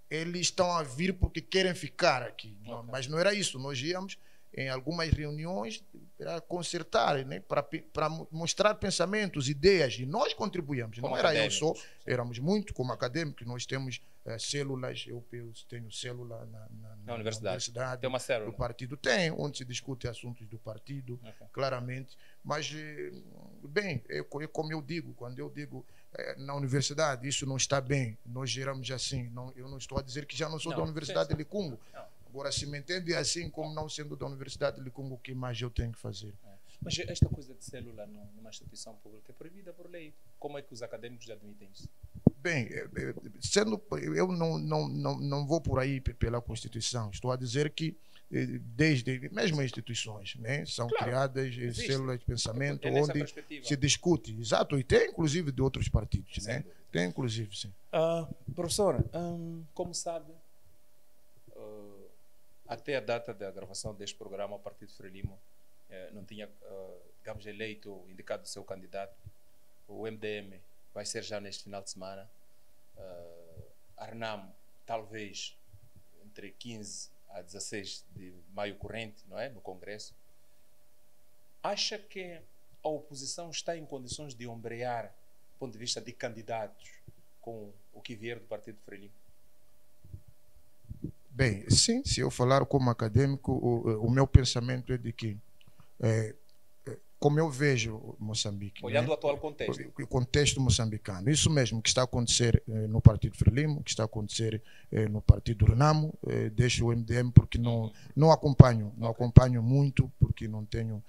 eles estão a vir porque querem ficar aqui, mas não era isso, nós íamos em algumas reuniões para consertar, né? para mostrar pensamentos, ideias, e nós contribuíamos. Como não era eu só, éramos muito como acadêmicos, nós temos células, eu tenho célula na universidade. Tem uma célula do partido, tem, onde se discute assuntos do partido, claramente. Mas, bem, como eu digo, quando eu digo na universidade, isso não está bem, nós geramos assim. Eu não estou a dizer que já não sou da Universidade de Licungo. Agora, se me entende assim, como não sendo da Universidade de Licungo, o que mais eu tenho que fazer? Mas esta coisa de célula numa instituição pública é proibida por lei. Como é que os acadêmicos admitem isso? Bem, eu não vou por aí pela Constituição. Estou a dizer que desde mesmo as instituições, né, são criadas células de pensamento onde se discute. Exato, e tem inclusive de outros partidos. Né? Tem inclusive, sim. Professora, como sabe, até a data da gravação deste programa, o Partido Frelimo não tinha, digamos, eleito, indicado o seu candidato. O MDM vai ser já neste final de semana. A RENAM, talvez, entre 15 a 16 de maio corrente, não é? No Congresso. Acha que a oposição está em condições de ombrear, do ponto de vista de candidatos, com o que vier do Partido Frelimo? Bem, sim, se eu falar como acadêmico, o meu pensamento é de que como eu vejo Moçambique, olhando o atual contexto, o contexto moçambicano, isso mesmo que está a acontecer no Partido Frelimo, que está a acontecer no Partido Renamo, deixo o MDM porque não acompanho muito, porque não tenho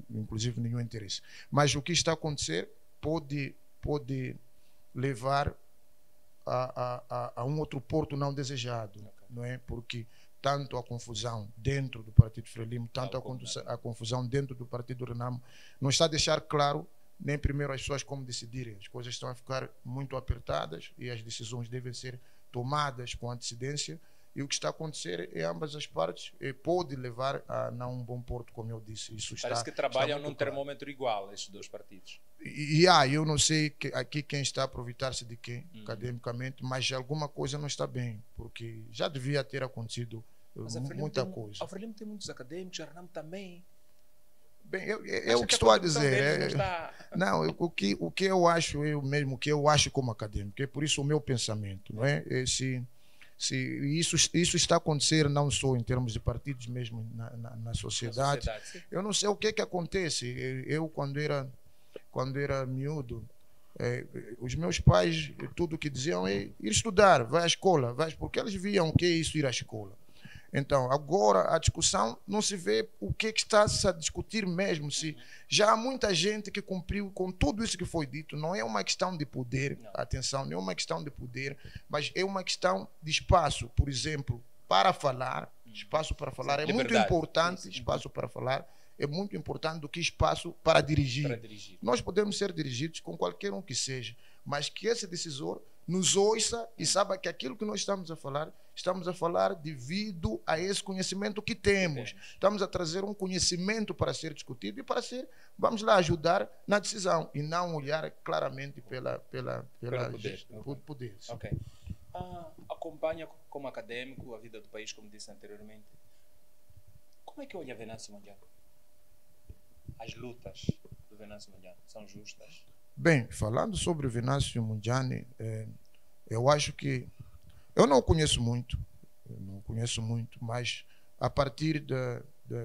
inclusive nenhum interesse. Mas o que está a acontecer pode levar a um outro porto não desejado, não é? Porque tanto a confusão dentro do Partido Frelimo, tanto a confusão dentro do Partido Renamo, não está a deixar claro nem primeiro as pessoas como decidirem. As coisas estão a ficar muito apertadas e as decisões devem ser tomadas com antecedência. E o que está a acontecer em ambas as partes pode levar a não um bom porto, como eu disse. Parece que trabalham num termômetro igual, estes dois partidos. Eu não sei aqui quem está a aproveitar-se de quem, academicamente, mas alguma coisa não está bem, porque já devia ter acontecido muita coisa. A Frelimo tem muitos acadêmicos, a RENAM também. Bem, o que estou a dizer. Não, o que eu acho, eu mesmo, o que eu acho como acadêmico, é por isso o meu pensamento, não é? Se isso está a acontecer não só em termos de partidos, mesmo na sociedade. Eu não sei o que acontece. Eu, quando era miúdo, os meus pais, tudo que diziam é ir estudar, vai à escola, porque eles viam o que é isso ir à escola. Então, agora a discussão não se vê o que está-se a discutir mesmo. Se já há muita gente que cumpriu com tudo isso que foi dito. Não é uma questão de poder, atenção, não é uma questão de poder, mas é uma questão de espaço, por exemplo, para falar. Espaço para falar é muito importante, espaço para falar é muito importante do que espaço para dirigir. Nós podemos ser dirigidos com qualquer um que seja, mas que esse decisor nos ouça e saiba que aquilo que nós estamos a falar devido a esse conhecimento que temos. Estamos a trazer um conhecimento para ser discutido e para ser, vamos lá, ajudar na decisão e não olhar claramente pelo poder. Okay. Acompanha como acadêmico a vida do país, como disse anteriormente. Como é que olha Venâncio Mondlane? As lutas do Venâncio Mondlane são justas? Bem, falando sobre o Venâncio Mondlane, eu acho que eu não o conheço muito, mas a partir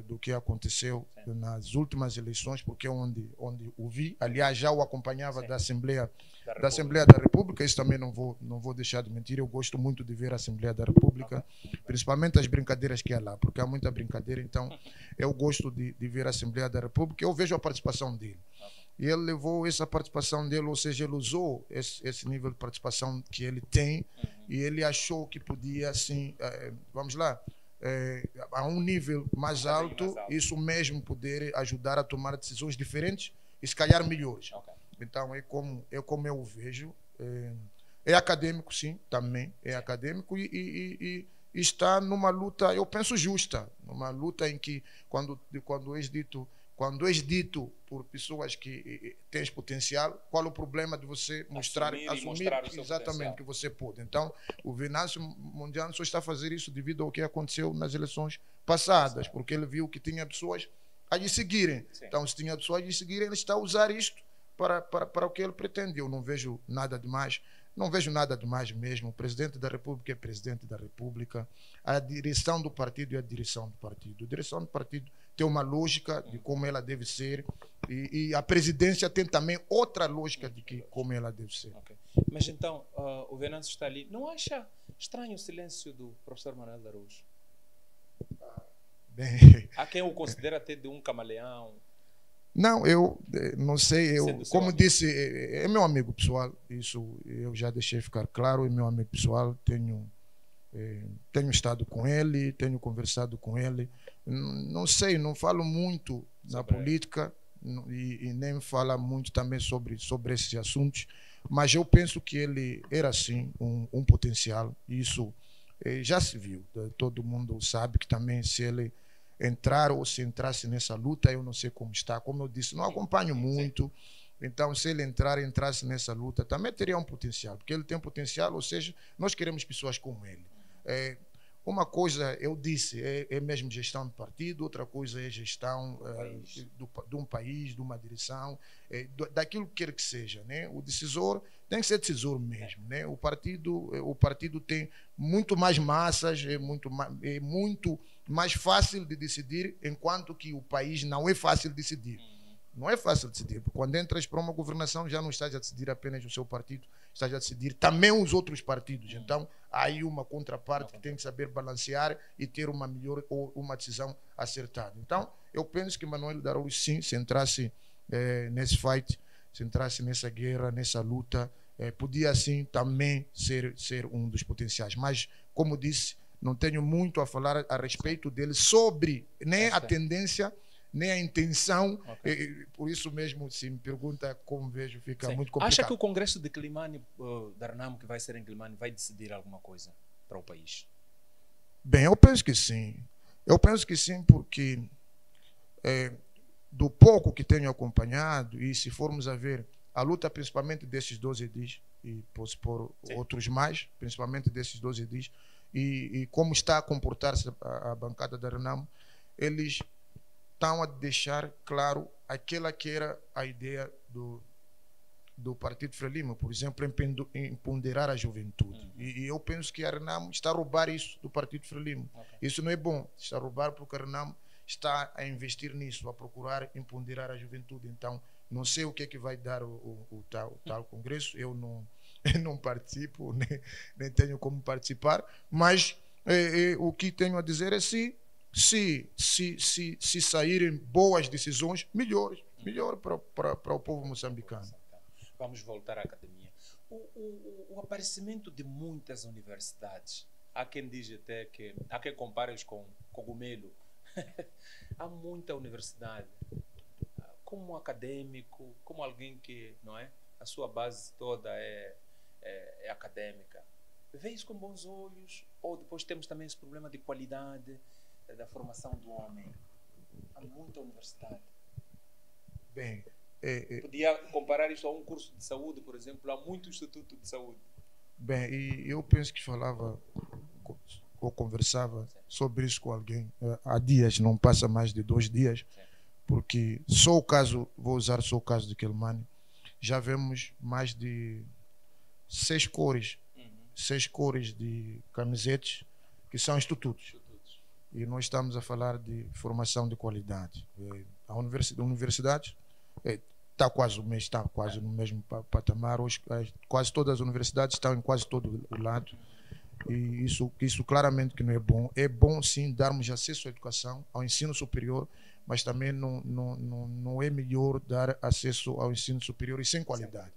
do que aconteceu nas últimas eleições, porque é onde o vi, aliás, já o acompanhava da Assembleia da República, isso também não vou deixar de mentir, eu gosto muito de ver a Assembleia da República, principalmente as brincadeiras que há lá, porque há muita brincadeira, então eu gosto de ver a Assembleia da República, eu vejo a participação dele. E ele levou essa participação dele, ou seja, ele usou esse nível de participação que ele tem e ele achou que podia, assim, vamos lá, a um nível mais alto, isso mesmo poder ajudar a tomar decisões diferentes e se calhar melhores. Então, é como eu o vejo. É acadêmico, sim, também é acadêmico e está numa luta, eu penso, justa, numa luta em que, quando és dito por pessoas que tens potencial, qual o problema de você assumir exatamente que você pode. Então, o Venâncio Mondlane só está a fazer isso devido ao que aconteceu nas eleições passadas, porque ele viu que tinha pessoas a lhe seguirem. Então, se tinha pessoas a lhe seguirem, ele está a usar isto para o que ele pretende. Eu não vejo nada demais não vejo nada demais mesmo. O presidente da República é presidente da República. A direção do partido é a direção do partido. A direção do partido tem uma lógica de como ela deve ser e a presidência tem também outra lógica de como ela deve ser. Okay. Mas então, o Venâncio está ali. Não acha estranho o silêncio do professor Manuel de Araújo? Bem, Há quem o considera até de um camaleão. não, eu não sei, como amigo. disse, é meu amigo pessoal, isso eu já deixei ficar claro, é meu amigo pessoal, tenho estado com ele, tenho conversado com ele, não sei, não falo muito na política e nem falo muito também sobre esses assuntos, mas eu penso que ele era sim um potencial, isso já se viu, todo mundo sabe que também se ele entrar ou se entrasse nessa luta, eu não sei como está, como eu disse, não acompanho muito, então se ele entrasse nessa luta, também teria um potencial, porque ele tem potencial, ou seja, nós queremos pessoas como ele. Uma coisa, eu disse, é mesmo gestão de partido, outra coisa é gestão de um país, de uma direção, daquilo que quer que seja, né? O decisor tem que ser decisor mesmo, né? O partido tem muito mais massas, é muito mais fácil de decidir, enquanto que o país não é fácil de decidir. Não é fácil decidir, porque quando entras para uma governação já não estás a decidir apenas o seu partido, estás a decidir também os outros partidos. Então, há aí uma contraparte que tem que saber balancear e ter uma melhor ou uma decisão acertada. Então, eu penso que Manuel de Araújo, sim, se entrasse nesse fight, se entrasse nessa guerra, nessa luta, podia, assim, também ser um dos potenciais. Mas, como disse, não tenho muito a falar a respeito dele sobre nem a tendência, nem a intenção, por isso mesmo, se me pergunta como vejo, fica muito complicado. Acha que o Congresso de Climane, da Renamo, que vai ser em Climane, vai decidir alguma coisa para o país? Bem, eu penso que sim. Eu penso que sim, porque do pouco que tenho acompanhado, e se formos a ver a luta principalmente desses 12 edis, e posso pôr outros mais, principalmente desses 12 edis, e como está a comportar-se a bancada da Renamo, eles estão a deixar claro aquela que era a ideia do Partido Frelimo, por exemplo, em ponderar a juventude. E eu penso que a Renamo está a roubar isso do Partido Frelimo. Isso não é bom, está a roubar porque a Renamo está a investir nisso, a procurar ponderar a juventude. Então, não sei o que é que vai dar o tal congresso, eu não participo, nem tenho como participar, mas o que tenho a dizer é se saírem boas decisões, melhor para o povo moçambicano. Vamos voltar à academia. O aparecimento de muitas universidades, há quem diz até que, há quem compare-os com cogumelo. Há muita universidade. Como acadêmico, como alguém que, não é, a sua base toda é acadêmica, vê isso com bons olhos? Ou depois temos também esse problema de qualidade da formação do homem? Há muita universidade. Bem, podia comparar isso a um curso de saúde, por exemplo, há muito instituto de saúde. Bem, e eu penso que falava ou conversava sobre isso com alguém há dias, não passa mais de 2 dias, porque só o caso, vou usar só o caso de Quelimane, já vemos mais de 6 cores, 6 cores de camisetas que são institutos. E nós estamos a falar de formação de qualidade. A universidade está quase no mesmo patamar. Hoje, quase todas as universidades estão em quase todo o lado. E isso claramente que não é bom. É bom, sim, darmos acesso à educação, ao ensino superior, mas também não é melhor dar acesso ao ensino superior e sem qualidade.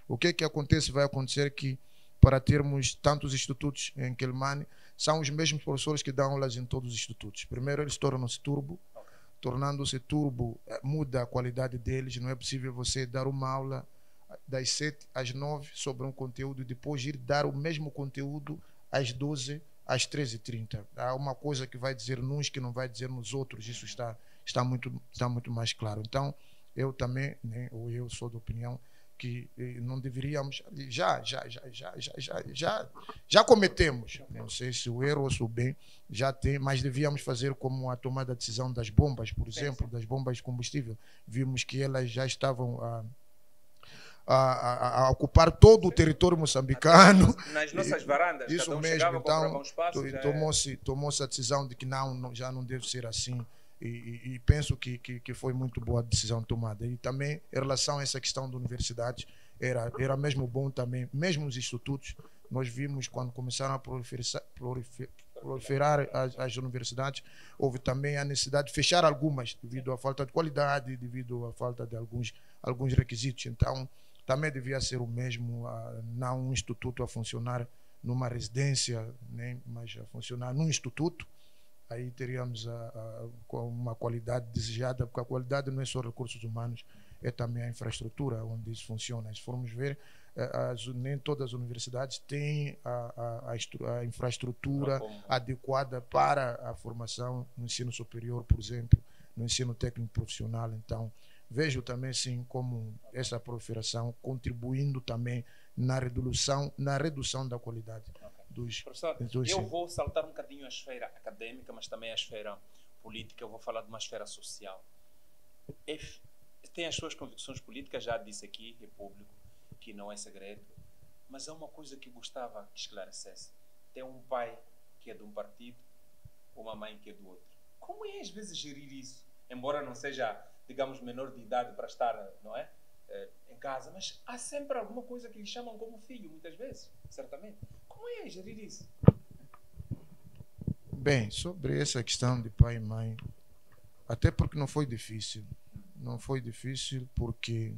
O que acontece? Vai acontecer que, para termos tantos institutos em Quelimane, são os mesmos professores que dão aulas em todos os institutos. Primeiro, eles tornam-se turbo. Tornando-se turbo, muda a qualidade deles. Não é possível você dar uma aula das 7 às 9 sobre um conteúdo e depois ir dar o mesmo conteúdo às 12, às 13h30. Há uma coisa que vai dizer nos que não vai dizer nos outros. Isso está muito mais claro. Então, eu também, né, ou eu sou da opinião que não deveríamos, já cometemos, não sei se o erro ou se o bem, já tem, mas devíamos fazer como a tomada de decisão das bombas, por exemplo, das bombas de combustível. Vimos que elas já estavam a ocupar todo o território moçambicano. Nas nossas varandas, Isso cada um mesmo, chegava, comprava então um espaço. tomou-se a decisão de que já não deve ser assim. E penso que foi muito boa a decisão tomada. E também, em relação a essa questão da universidade, era mesmo bom também, mesmo os institutos, nós vimos quando começaram a proliferar as universidades, houve também a necessidade de fechar algumas, devido à falta de qualidade, devido à falta de alguns requisitos. Então, também devia ser o mesmo, não um instituto a funcionar numa residência, né, mas a funcionar num instituto. Aí teríamos uma qualidade desejada, porque a qualidade não é só recursos humanos, é também a infraestrutura onde isso funciona. Se formos ver, nem todas as universidades têm a infraestrutura adequada para a formação no ensino superior, por exemplo, no ensino técnico profissional. Então, vejo também sim como essa proliferação contribuindo também na redução da qualidade. Professor, eu vou saltar um bocadinho a esfera acadêmica, mas também a esfera política. Eu vou falar de uma esfera social. Tem as suas convicções políticas, já disse aqui, é público, que não é segredo, mas há uma coisa que gostava que esclarecesse. Tem um pai que é de um partido, uma mãe que é do outro. Como é às vezes gerir isso? Embora não seja, digamos, menor de idade para estar, não é? Em casa, mas há sempre alguma coisa que lhe chamam como filho, muitas vezes, certamente. Como é gerir isso? Bem, sobre essa questão de pai e mãe, até porque não foi difícil. Não foi difícil porque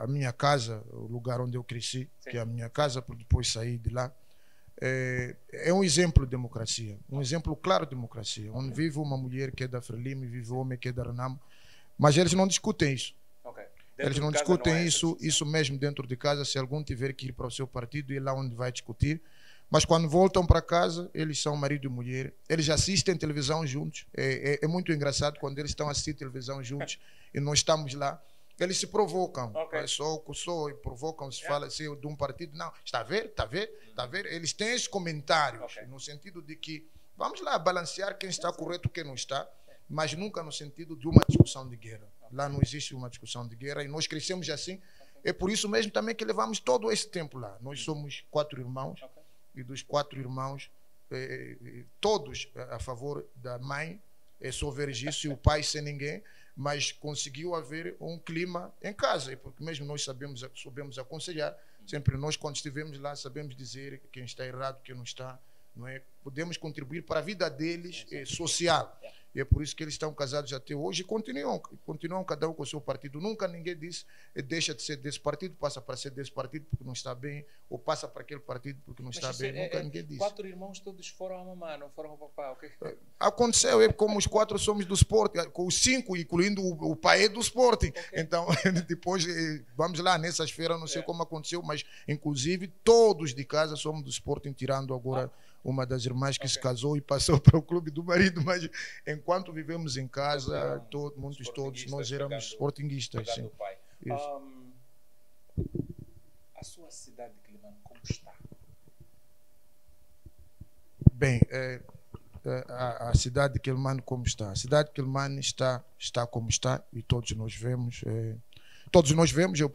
a minha casa, o lugar onde eu cresci, sim, que é a minha casa, por depois sair de lá, é um exemplo de democracia, um exemplo claro de democracia, onde vive uma mulher que é da Frelimo e vive um homem que é da Renamo. Mas eles não discutem isso. Okay. Eles não discutem isso mesmo dentro de casa. Se algum tiver que ir para o seu partido, é lá onde vai discutir. Mas quando voltam para casa, eles são marido e mulher. Eles assistem televisão juntos. É muito engraçado quando eles estão assistindo televisão juntos e nós estamos lá. Eles se provocam. Okay. E provocam, se fala assim, de um partido. Não, está a ver? Está a ver? Está a ver? Eles têm esses comentários, okay, no sentido de que vamos lá balancear quem está correto e quem não está, mas nunca no sentido de uma discussão de guerra. Lá não existe uma discussão de guerra e nós crescemos assim. É por isso mesmo também que levamos todo esse tempo lá. Nós somos 4 irmãos e dos 4 irmãos, todos a favor da mãe, é só vergice, e o pai sem ninguém, mas conseguiu haver um clima em casa, porque mesmo nós sabemos aconselhar, sempre nós quando estivemos lá sabemos dizer quem está errado, quem não está, não é? Podemos contribuir para a vida deles social. E é por isso que eles estão casados até hoje e continuam cada um com o seu partido. Nunca ninguém disse deixa de ser desse partido, passa para ser desse partido porque não está bem, ou passa para aquele partido porque não está bem. Nunca ninguém disse. 4 irmãos todos foram a mamãe, não foram ao papá, ok? Aconteceu, como os 4 somos do Sporting, com os 5, incluindo o pai do Sporting. Okay. Então, depois, vamos lá, nessa esfera, não sei como aconteceu, mas inclusive todos de casa somos do Sporting, tirando agora uma das irmãs que se casou e passou para o clube do marido, mas enquanto vivemos em casa, todos nós éramos sportinguistas. Sim. A sua cidade de Quelimane, como está? Bem, a cidade de Quelimane como está? A cidade de Quelimane está como está e todos nós vemos. Eu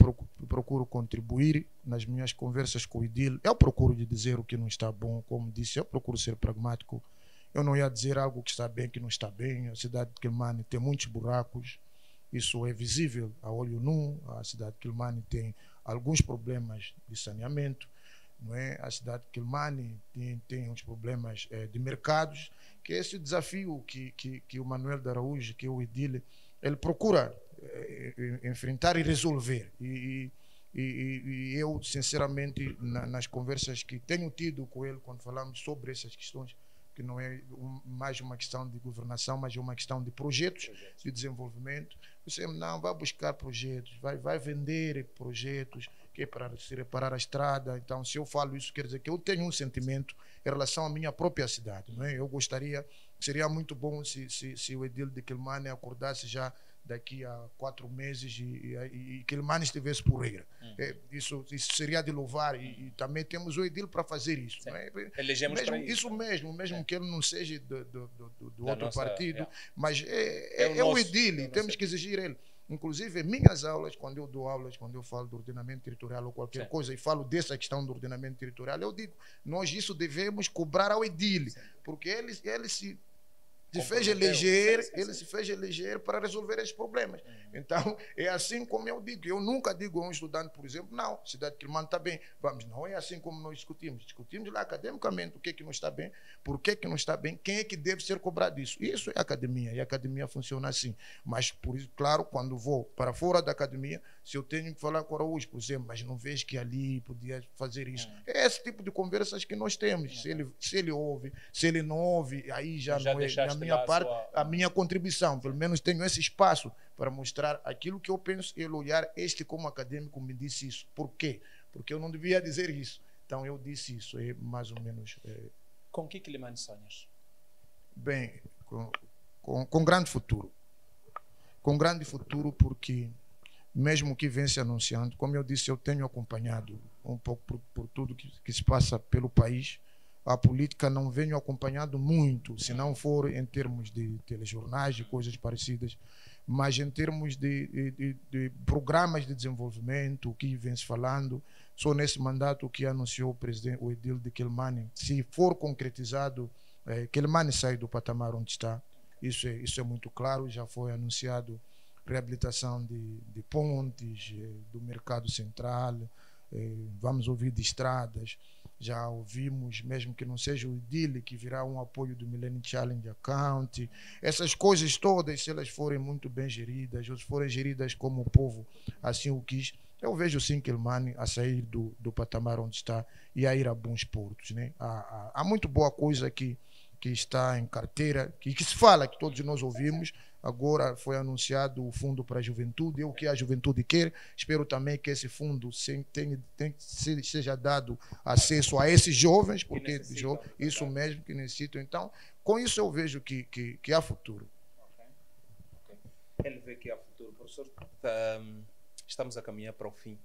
procuro contribuir nas minhas conversas com o Idil. Eu procuro de dizer o que não está bom, como disse, eu procuro ser pragmático. Eu não ia dizer algo que está bem, que não está bem. A cidade de Quelimane tem muitos buracos, isso é visível a olho nu. A cidade de Quelimane tem alguns problemas de saneamento, não é? A cidade de Quelimane tem uns problemas de mercados, que é esse desafio que o Manuel de Araújo, que é o Idil, ele procura enfrentar e resolver. E eu, sinceramente, nas conversas que tenho tido com ele, quando falamos sobre essas questões, que não é mais uma questão de governação, mas é uma questão de projetos de desenvolvimento, você não vai buscar projetos, vai vender projetos, que é para se reparar a estrada. Então, se eu falo isso, quer dizer que eu tenho um sentimento em relação à minha própria cidade, não é? Eu gostaria, seria muito bom se o Edil de Quelimane acordasse já daqui a 4 meses e Quelimane estivesse por regra. Isso seria de louvar e também temos o Edil para fazer isso. Não é? Elegemos mesmo, para isso. Mesmo que ele não seja do outro partido, mas é o Edil, temos que exigir ele. Inclusive, em minhas aulas, quando eu dou aulas, quando eu falo do ordenamento territorial ou qualquer coisa, e falo dessa questão do ordenamento territorial, eu digo, nós isso devemos cobrar ao edile, porque ele se fez eleger, ele se fez eleger para resolver esses problemas. Então, é assim como eu digo. Eu nunca digo a um estudante, por exemplo, não, cidade de Quelimane está bem. Vamos, não é assim como nós discutimos. Discutimos lá academicamente o que é que não está bem, por que é que não está bem, quem é que deve ser cobrado disso. Isso é academia, e a academia funciona assim. Mas, por isso, claro, quando vou para fora da academia, se eu tenho que falar com o Araújo, por exemplo, mas não vejo que ali podia fazer isso. É esse tipo de conversas que nós temos. Se ele ouve, se ele não ouve, aí já não é a minha parte, a minha contribuição. Pelo menos tenho esse espaço para mostrar aquilo que eu penso e olhar este como acadêmico me disse isso. Por quê? Porque eu não devia dizer isso. Então eu disse isso, é mais ou menos... Com que Quelimane sonhas? Bem, com grande futuro. Com grande futuro porque, mesmo que vem se anunciando, como eu disse, eu tenho acompanhado um pouco por tudo que se passa pelo país. A política não venho acompanhado muito, se não for em termos de telejornais, de coisas parecidas, mas em termos de programas de desenvolvimento, o que vem se falando, só nesse mandato que anunciou o presidente, o edil de Quelimane, se for concretizado, Quelimane sai do patamar onde está. Isso é muito claro, já foi anunciado reabilitação de pontes, do mercado central, vamos ouvir de estradas, já ouvimos, mesmo que não seja o edil, que virá um apoio do Millennium Challenge Account. Essas coisas todas, se elas forem muito bem geridas, ou se forem geridas como o povo assim o quis, eu vejo sim Quelimane a sair do patamar onde está e a ir a bons portos, né? Há muito boa coisa que está em carteira, que se fala, que todos nós ouvimos. Agora foi anunciado o fundo para a juventude, é o que a juventude quer. Espero também que esse fundo seja dado acesso a esses jovens, porque isso mesmo que necessitam. Então, com isso eu vejo que há futuro. Ele vê que há futuro. Professor, estamos a caminhar para o fim.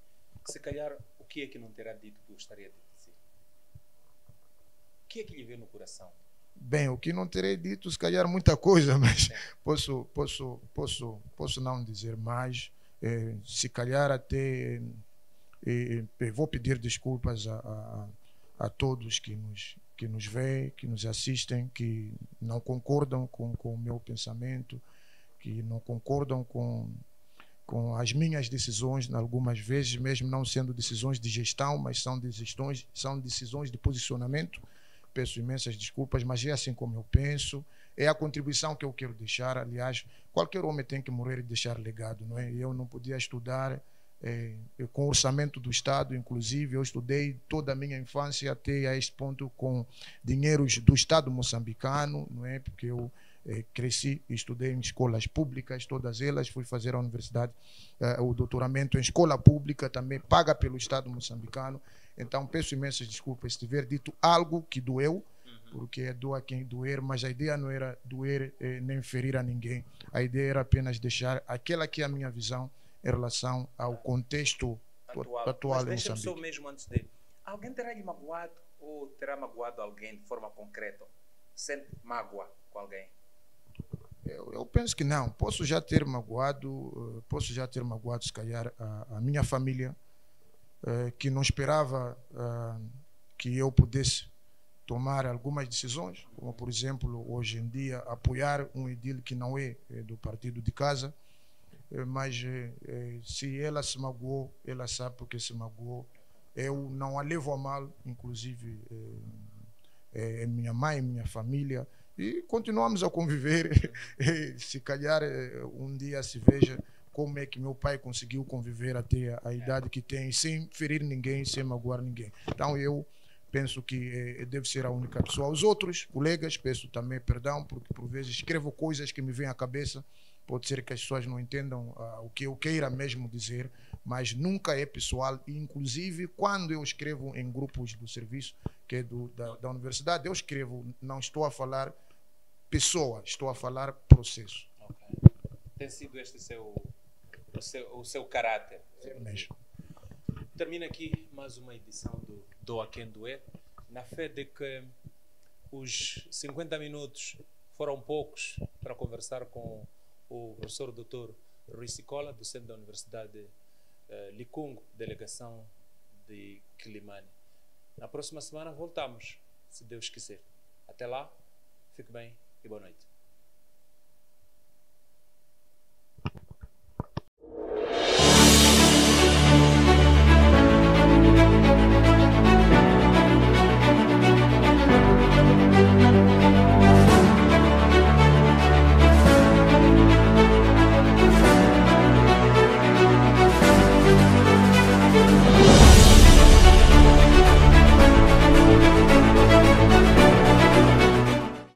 Se calhar, o que é que não terá dito que gostaria de dizer? O que é que lhe veio no coração? Bem, o que não terei dito, se calhar muita coisa, mas posso não dizer mais. Se calhar até vou pedir desculpas a todos que nos veem, que nos assistem, que não concordam com o meu pensamento, que não concordam com as minhas decisões, algumas vezes, mesmo não sendo decisões de gestão, mas são decisões de posicionamento. Peço imensas desculpas, mas é assim como eu penso, é a contribuição que eu quero deixar. Aliás, qualquer homem tem que morrer e deixar legado, não é? Eu não podia estudar com o orçamento do Estado, inclusive eu estudei toda a minha infância até a este ponto com dinheiros do Estado moçambicano, não é? Porque eu cresci e estudei em escolas públicas, todas elas, fui fazer a universidade, o doutoramento em escola pública, também paga pelo Estado moçambicano. Então, peço imensas desculpas se tiver dito algo que doeu, porque doa quem doer, mas a ideia não era doer nem ferir a ninguém. A ideia era apenas deixar aquela que é a minha visão em relação ao contexto atual em Moçambique. Só Moçambique. mesmo antes de... Alguém terá lhe magoado ou terá magoado alguém de forma concreta? Sente mágoa com alguém? Eu penso que não. Posso já ter magoado, se calhar, a minha família, que não esperava que eu pudesse tomar algumas decisões, como, por exemplo, hoje em dia, apoiar um edil que não é do partido de casa, mas se ela se magoou, ela sabe porque se magoou. Eu não a levo a mal, inclusive minha mãe, minha família, e continuamos a conviver. Se calhar um dia se veja como é que meu pai conseguiu conviver até a idade que tem, sem ferir ninguém, sem magoar ninguém. Então eu penso que deve ser a única pessoa. Os outros colegas, peço também perdão, porque por vezes escrevo coisas que me vêm à cabeça, pode ser que as pessoas não entendam o que eu queira mesmo dizer, mas nunca é pessoal. E, inclusive, quando eu escrevo em grupos do serviço, que é da universidade, eu escrevo, não estou a falar pessoa, estou a falar processo. Okay. Tem sido este o seu caráter. Mesmo. Termina aqui mais uma edição do Doa Quem Doer, na fé de que os 50 minutos foram poucos para conversar com o professor Dr. Rui Sicola, docente da Universidade Licungo, delegação de Quilimane. Na próxima semana voltamos, se Deus quiser. Até lá, fique bem e boa noite.